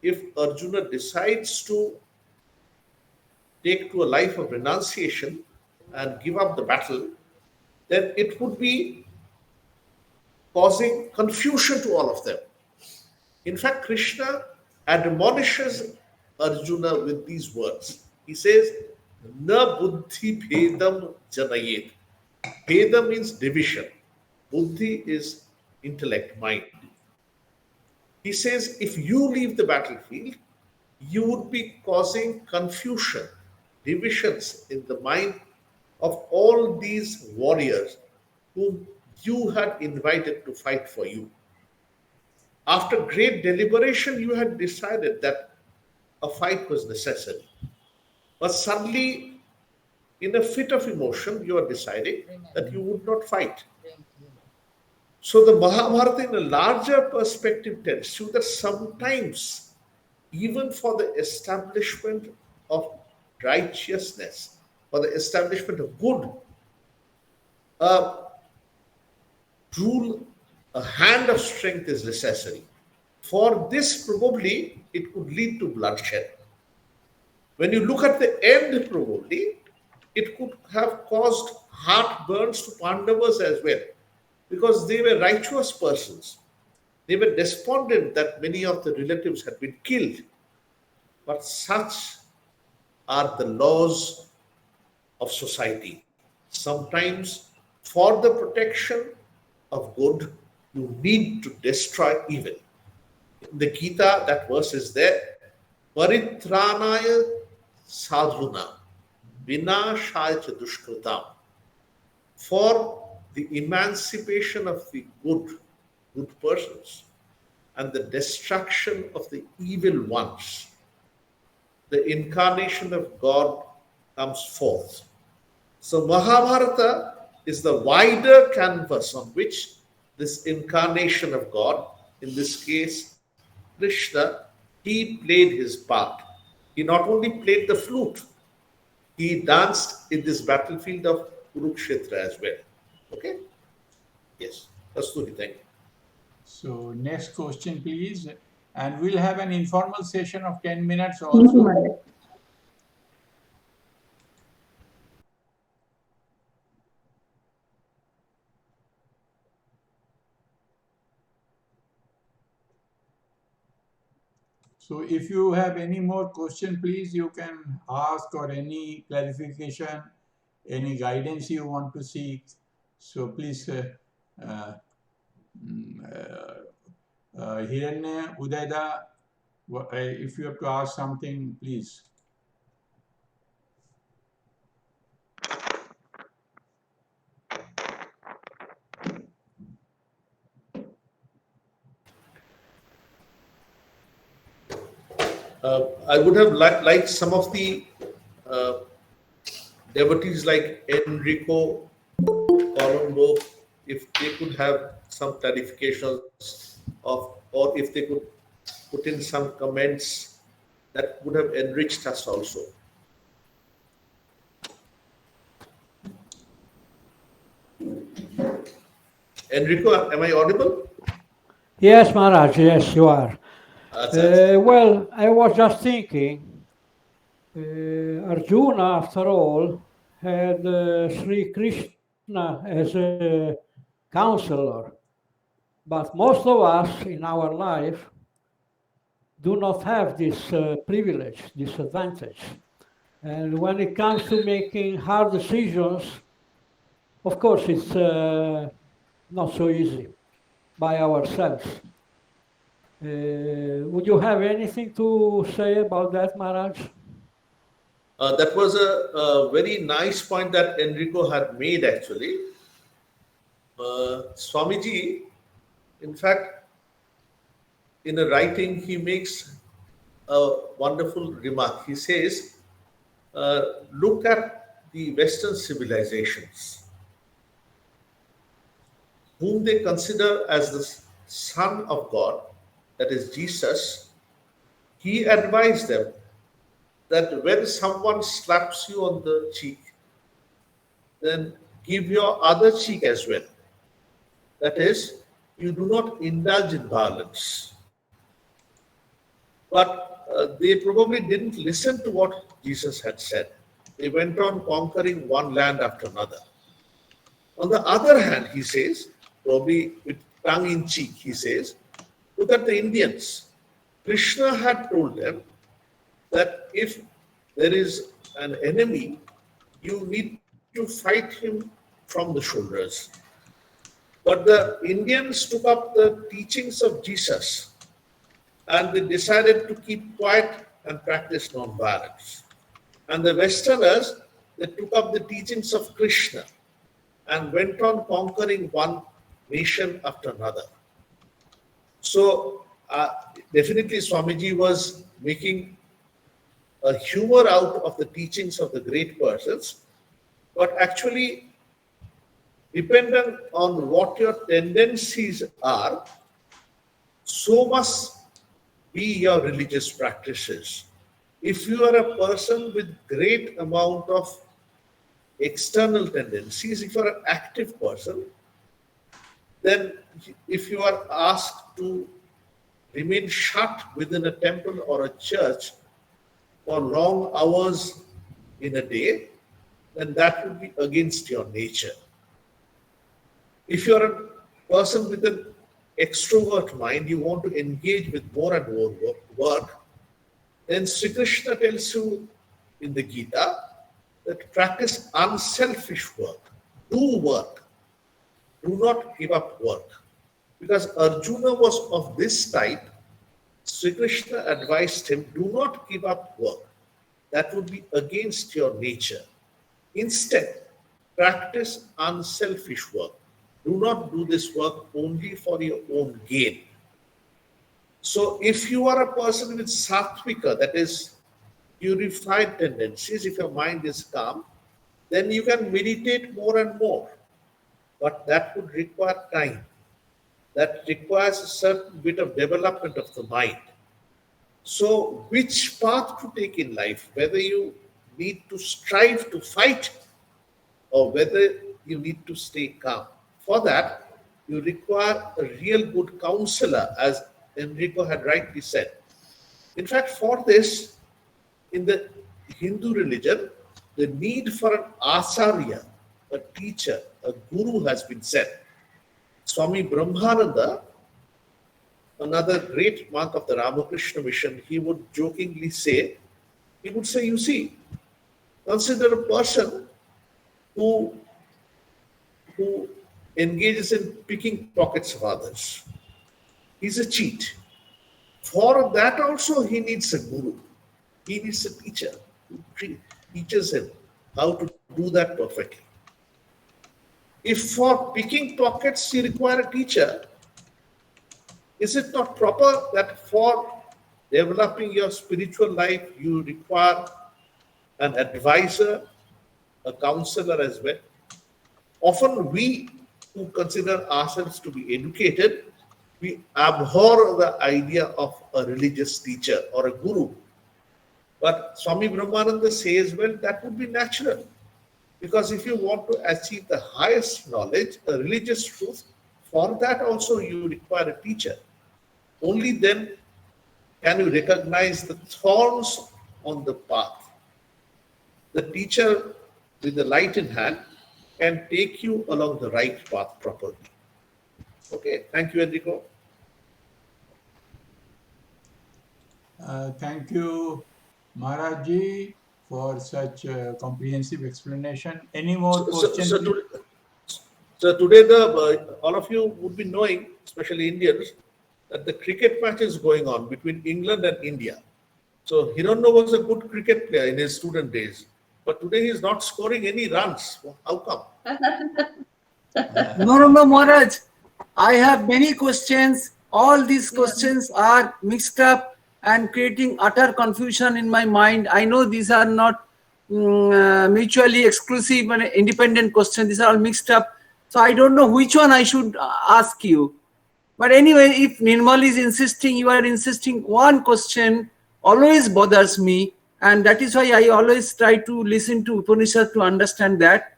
if Arjuna decides to take to a life of renunciation and give up the battle, then it would be causing confusion to all of them. In fact, Krishna admonishes Arjuna with these words. He says, Na buddhi bhedam janayet. Bheda means division. Buddhi is intellect, mind. He says, if you leave the battlefield, you would be causing confusion, divisions in the mind of all these warriors whom you had invited to fight for you. After great deliberation, you had decided that a fight was necessary. But suddenly, in a fit of emotion, you are deciding that you would not fight. So the Mahabharata, in a larger perspective, tells you that sometimes, even for the establishment of righteousness, for the establishment of good, a hand of strength is necessary. For this, probably, it could lead to bloodshed. When you look at the end, probably, it could have caused heartburns to Pandavas as well, because they were righteous persons. They were despondent that many of the relatives had been killed. But such are the laws of society. Sometimes, for the protection of good, you need to destroy evil. In the Gita, that verse is there. Paritranaya sadhuna vinashaya cha dushkritam. For the emancipation of the good persons, and the destruction of the evil ones, the incarnation of God comes forth. So Mahabharata is the wider canvas on which this incarnation of God, in this case Krishna, he played his part. He not only played the flute, he danced in this battlefield of Kurukshetra as well. Okay? Yes. Kasturi, thank you. So next question, please. And we'll have an informal session of 10 minutes also. So if you have any more question, please, you can ask, or any clarification, any guidance you want to seek. So please, Hiranya, Udaida, if you have to ask something, please. I would have liked some of the devotees like Enrico Colombo, if they could have some clarifications of, or if they could put in some comments that would have enriched us also. Enrico, am I audible? Yes, Maharaj, yes, you are. Well, I was just thinking, Arjuna, after all, had Sri Krishna as a counselor, but most of us in our life do not have this privilege, this advantage. And when it comes to making hard decisions, of course, it's not so easy by ourselves. Would you have anything to say about that, Maharaj? That was a very nice point that Enrico had made, actually. Swamiji, in fact, in a writing, he makes a wonderful remark. He says, look at the Western civilizations, whom they consider as the Son of God, that is Jesus. He advised them that when someone slaps you on the cheek, then give your other cheek as well. That is, you do not indulge in violence. But they probably didn't listen to what Jesus had said. They went on conquering one land after another. On the other hand, he says, probably with tongue in cheek, he says, look at the Indians. Krishna had told them that if there is an enemy, you need to fight him from the shoulders. But the Indians took up the teachings of Jesus and they decided to keep quiet and practice non-violence. And the Westerners, they took up the teachings of Krishna and went on conquering one nation after another. So definitely Swamiji was making a humor out of the teachings of the great persons, but actually dependent on what your tendencies are, so must be your religious practices. If you are a person with great amount of external tendencies, if you are an active person, then if you are asked to remain shut within a temple or a church for long hours in a day, then that would be against your nature. If you are a person with an extrovert mind, you want to engage with more and more work, then Sri Krishna tells you in the Gita that practice unselfish work. Do work. Do not give up work. Because Arjuna was of this type, Sri Krishna advised him, do not give up work. That would be against your nature. Instead, practice unselfish work. do not do this work only for your own gain. So if you are a person with sattvika, that is purified tendencies, if your mind is calm, then you can meditate more and more. But that would require time. That requires a certain bit of development of the mind. So which path to take in life, whether you need to strive to fight or whether you need to stay calm. For that, you require a real good counselor, as Enrico had rightly said. In fact, for this, in the Hindu religion, the need for an acharya, a teacher, a guru has been said. Swami Brahmananda, another great monk of the Ramakrishna Mission, he would jokingly say, you see, consider a person who engages in picking pockets of others. He's a cheat. For that also he needs a guru. He needs a teacher who teaches him how to do that perfectly. If for picking pockets you require a teacher, is it not proper that for developing your spiritual life you require an advisor, a counselor as well? Often we who consider ourselves to be educated, we abhor the idea of a religious teacher or a guru. But Swami Brahmananda says, well, that would be natural. Because if you want to achieve the highest knowledge, a religious truth, for that also you require a teacher. Only then can you recognize the thorns on the path. The teacher with the light in hand can take you along the right path properly. Okay, thank you, Enrico. Thank you, Maharaj-ji, for such a comprehensive explanation. Any more questions? So today, all of you would be knowing, especially Indians, that the cricket match is going on between England and India. So Hiranno was a good cricket player in his student days, but today he is not scoring any runs. How come? No, Maharaj. I have many questions. All these questions are mixed up and creating utter confusion in my mind. I know these are not mutually exclusive and independent questions. These are all mixed up. So I don't know which one I should ask you. But anyway, if Nirmal is insisting, you are insisting, one question always bothers me. And that is why I always try to listen to Upanishad to understand that.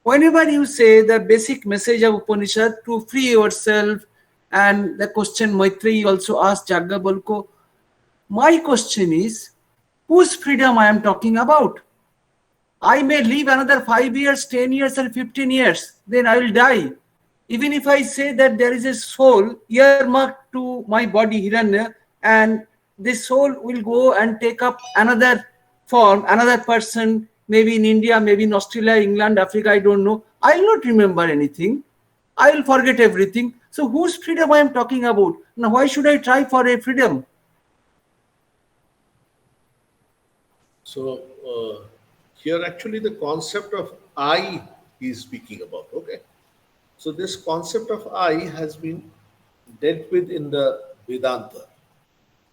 Whenever you say the basic message of Upanishad to free yourself, and the question Maitreyi also asked Jaggabalko, my question is, whose freedom I am talking about? I may live another 5 years, 10 years, and 15 years, then I will die. Even if I say that there is a soul earmarked to my body, Hiranya, and this soul will go and take up another form, another person, maybe in India, maybe in Australia, England, Africa, I don't know. I will not remember anything. I will forget everything. So whose freedom I am talking about? Now, why should I try for a freedom? So here actually the concept of I is speaking about. Okay. So this concept of I has been dealt with in the Vedanta.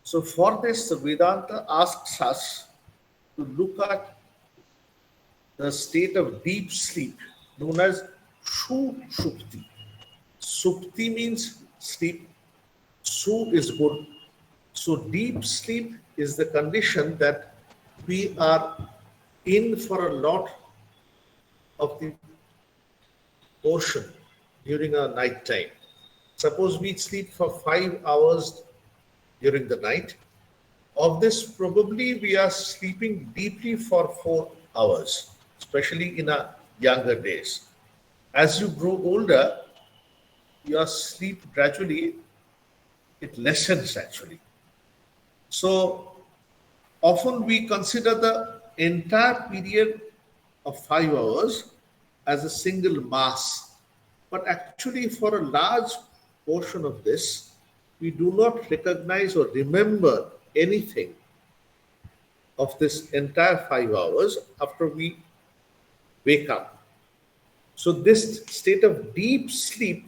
So for this, the Vedanta asks us to look at the state of deep sleep known as Shupti. Supti means sleep. Su is good. So deep sleep is the condition that we are in for a lot of the portion during our night time. Suppose we sleep for 5 hours during the night. Of this, probably we are sleeping deeply for 4 hours, especially in our younger days. As you grow older, your sleep gradually, it lessens actually. So often we consider the entire period of 5 hours as a single mass. But actually for a large portion of this, we do not recognize or remember anything of this entire 5 hours after we wake up. So this state of deep sleep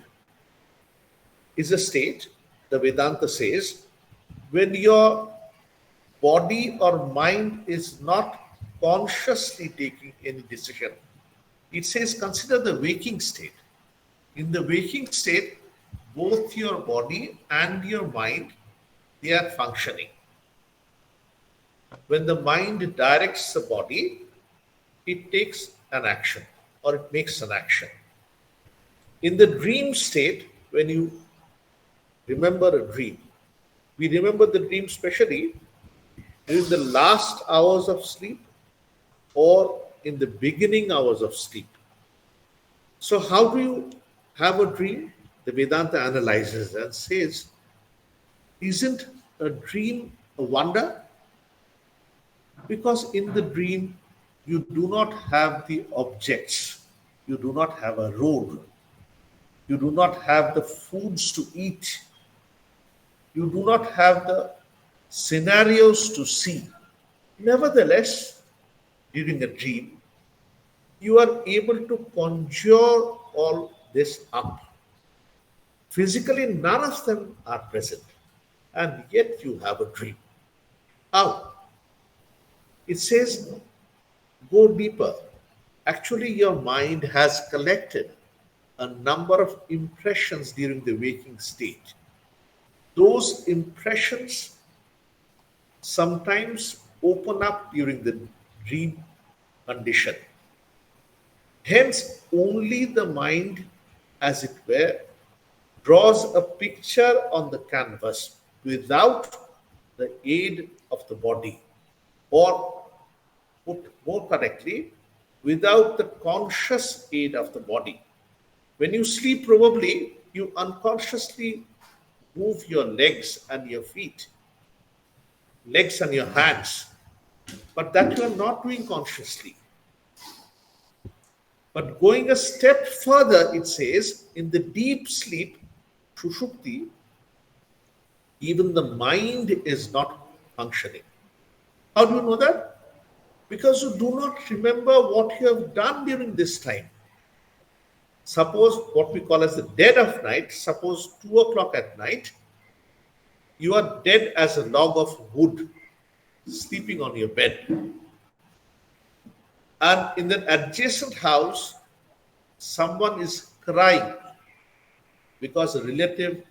is a state, the Vedanta says, when your body or mind is not consciously taking any decision. It says consider the waking state. In the waking state, both your body and your mind, they are functioning. When the mind directs the body, it takes an action or it makes an action. In the dream state, when you remember a dream, we remember the dream specially during the last hours of sleep or in the beginning hours of sleep. So how do you have a dream? The Vedanta analyzes and says, isn't a dream a wonder? Because in the dream, you do not have the objects. You do not have a road. You do not have the foods to eat. You do not have the scenarios to see. Nevertheless, during a dream, you are able to conjure all this up. Physically, none of them are present, and yet you have a dream. How? It says, go deeper. Actually, your mind has collected a number of impressions during the waking state. Those impressions sometimes open up during the dream condition. Hence, only the mind, as it were, draws a picture on the canvas without the aid of the body, or put more correctly, without the conscious aid of the body. When you sleep, probably you unconsciously move your legs and your feet, legs and your hands, but that you are not doing consciously. But going a step further, it says, in the deep sleep, Sushupti, even the mind is not functioning. How do you know that? Because you do not remember what you have done during this time. Suppose what we call as the dead of night, suppose 2 o'clock at night, you are dead as a log of wood, sleeping on your bed. And in the adjacent house, someone is crying because a relative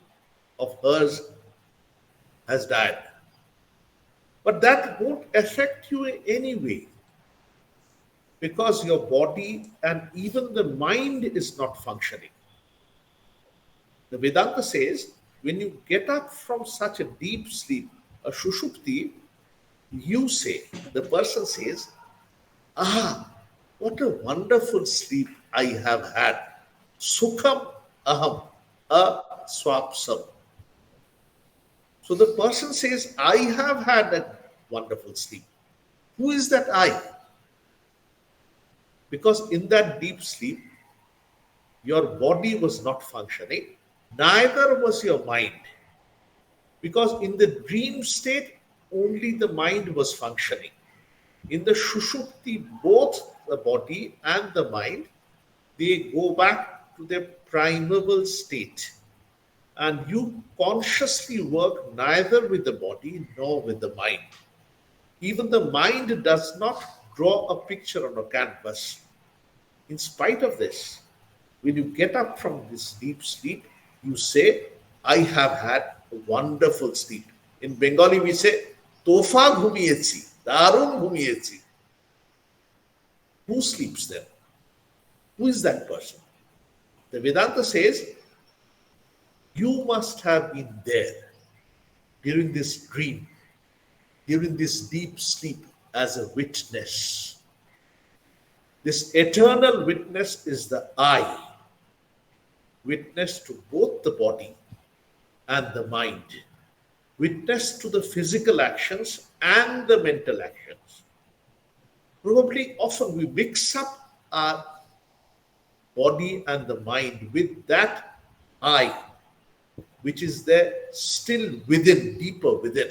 of hers has died. But that won't affect you in any way, because your body and even the mind is not functioning. The Vedanta says, when you get up from such a deep sleep, a Sushupti, you say, the person says, what a wonderful sleep I have had. Sukham aham aswapsam. So the person says, I have had a wonderful sleep. Who is that I? Because in that deep sleep, your body was not functioning, neither was your mind. Because in the dream state, only the mind was functioning. In the Sushupti, both the body and the mind, they go back to their primeval state. And you consciously work neither with the body nor with the mind. Even the mind does not draw a picture on a canvas. In spite of this, when you get up from this deep sleep, you say, I have had a wonderful sleep. In Bengali, we say, Tofa ghumiyetsi, darun ghumiyetsi. Who sleeps there? Who is that person? The Vedanta says, you must have been there during this dream, during this deep sleep as a witness. This eternal witness is the I, witness to both the body and the mind, witness to the physical actions and the mental actions. Probably often we mix up our body and the mind with that I, which is there still within, deeper within.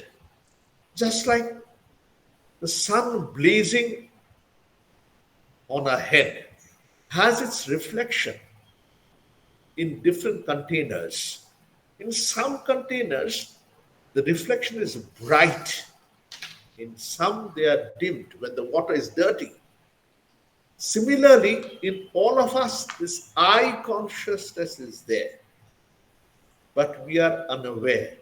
Just like the sun blazing on our head has its reflection in different containers. In some containers, the reflection is bright. In some, they are dimmed when the water is dirty. Similarly, in all of us, this I consciousness is there, but we are unaware.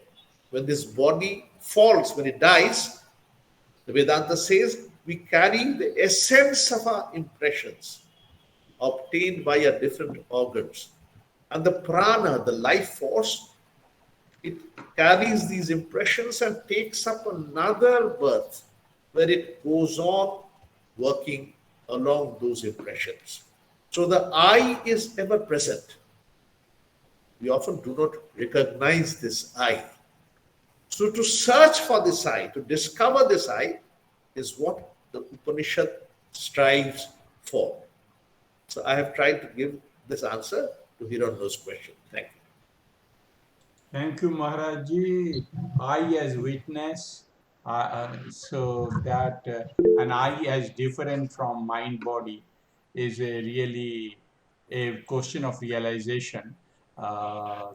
When this body falls, when it dies, the Vedanta says we carry the essence of our impressions obtained by our different organs. And the prana, the life force, it carries these impressions and takes up another birth where it goes on working along those impressions. So the I is ever present. We often do not recognize this I. So to search for this I, to discover this I, is what the Upanishad strives for. So I have tried to give this answer to Hiranyo's question. Thank you. Thank you, Maharajji. I as witness, so that an I as different from mind body is really a question of realization.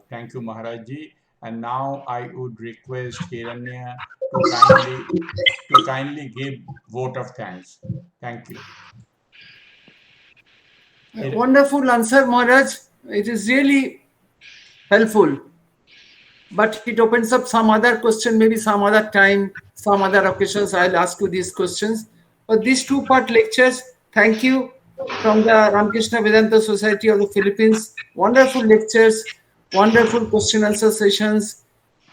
Thank you, Maharajji. And now I would request Hiranya to kindly give vote of thanks. Thank you. Wonderful answer, Maharaj. It is really helpful. But it opens up some other question, maybe some other time, some other occasions I'll ask you these questions. But these two-part lectures, thank you from the Ramakrishna Vedanta Society of the Philippines. Wonderful lectures, wonderful question answer sessions.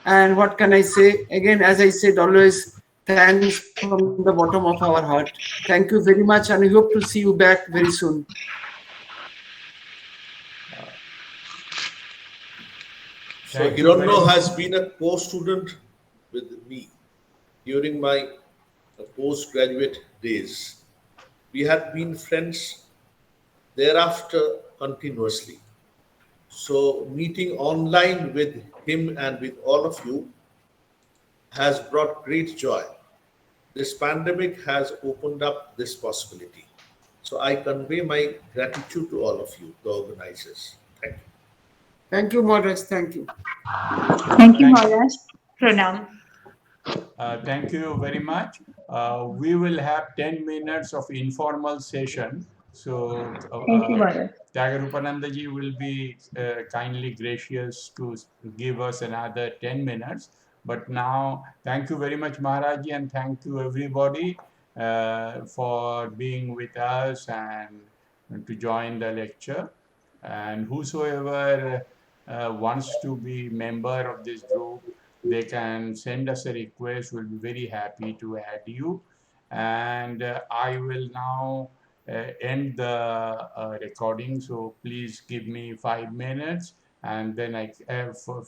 And what can I say? Again, as I said always, thanks from the bottom of our heart. Thank you very much, and we hope to see you back very soon. So Hiranyo has been a co-student with me during my postgraduate days. We had been friends thereafter continuously. So meeting online with him and with all of you has brought great joy. This pandemic has opened up this possibility. So I convey my gratitude to all of you, the organizers. Thank you. Thank you, Maharaj. Thank you. Thank you, Maharaj. Pranam. Thank you very much. We will have 10 minutes of informal session. So Thank you, Maharaj. Tyagarupanandaji will be kindly gracious to give us another 10 minutes. But now, thank you very much, Maharaji, and thank you everybody for being with us and to join the lecture. And whosoever wants to be member of this group, they can send us a request. We'll be very happy to add you. And I will now end the recording. So please give me 5 minutes, and then I for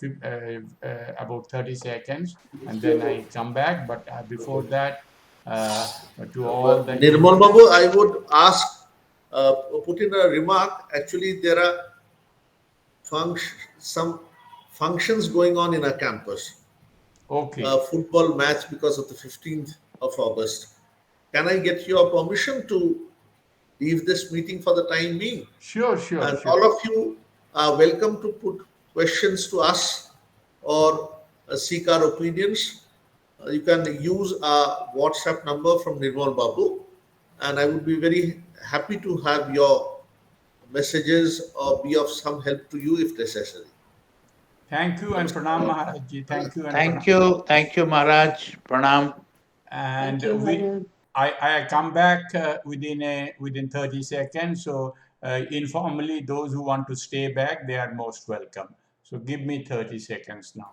about 30 seconds, and then I come back. But before that, to all the Nirmal Babu, I would ask, put in a remark. Actually, there are some functions going on in our campus. Okay. A football match because of the 15th of August. Can I get your permission to leave this meeting for the time being? Sure. And all of you are welcome to put questions to us or seek our opinions. You can use our WhatsApp number from Nirmal Babu, and I would be very happy to have your messages or be of some help to you if necessary. Thank you and Pranam Maharajji. Thank you. And Thank you, Maharaj. Pranam. And Thank you, I come back within 30 seconds. So informally, those who want to stay back, they are most welcome. So give me 30 seconds now.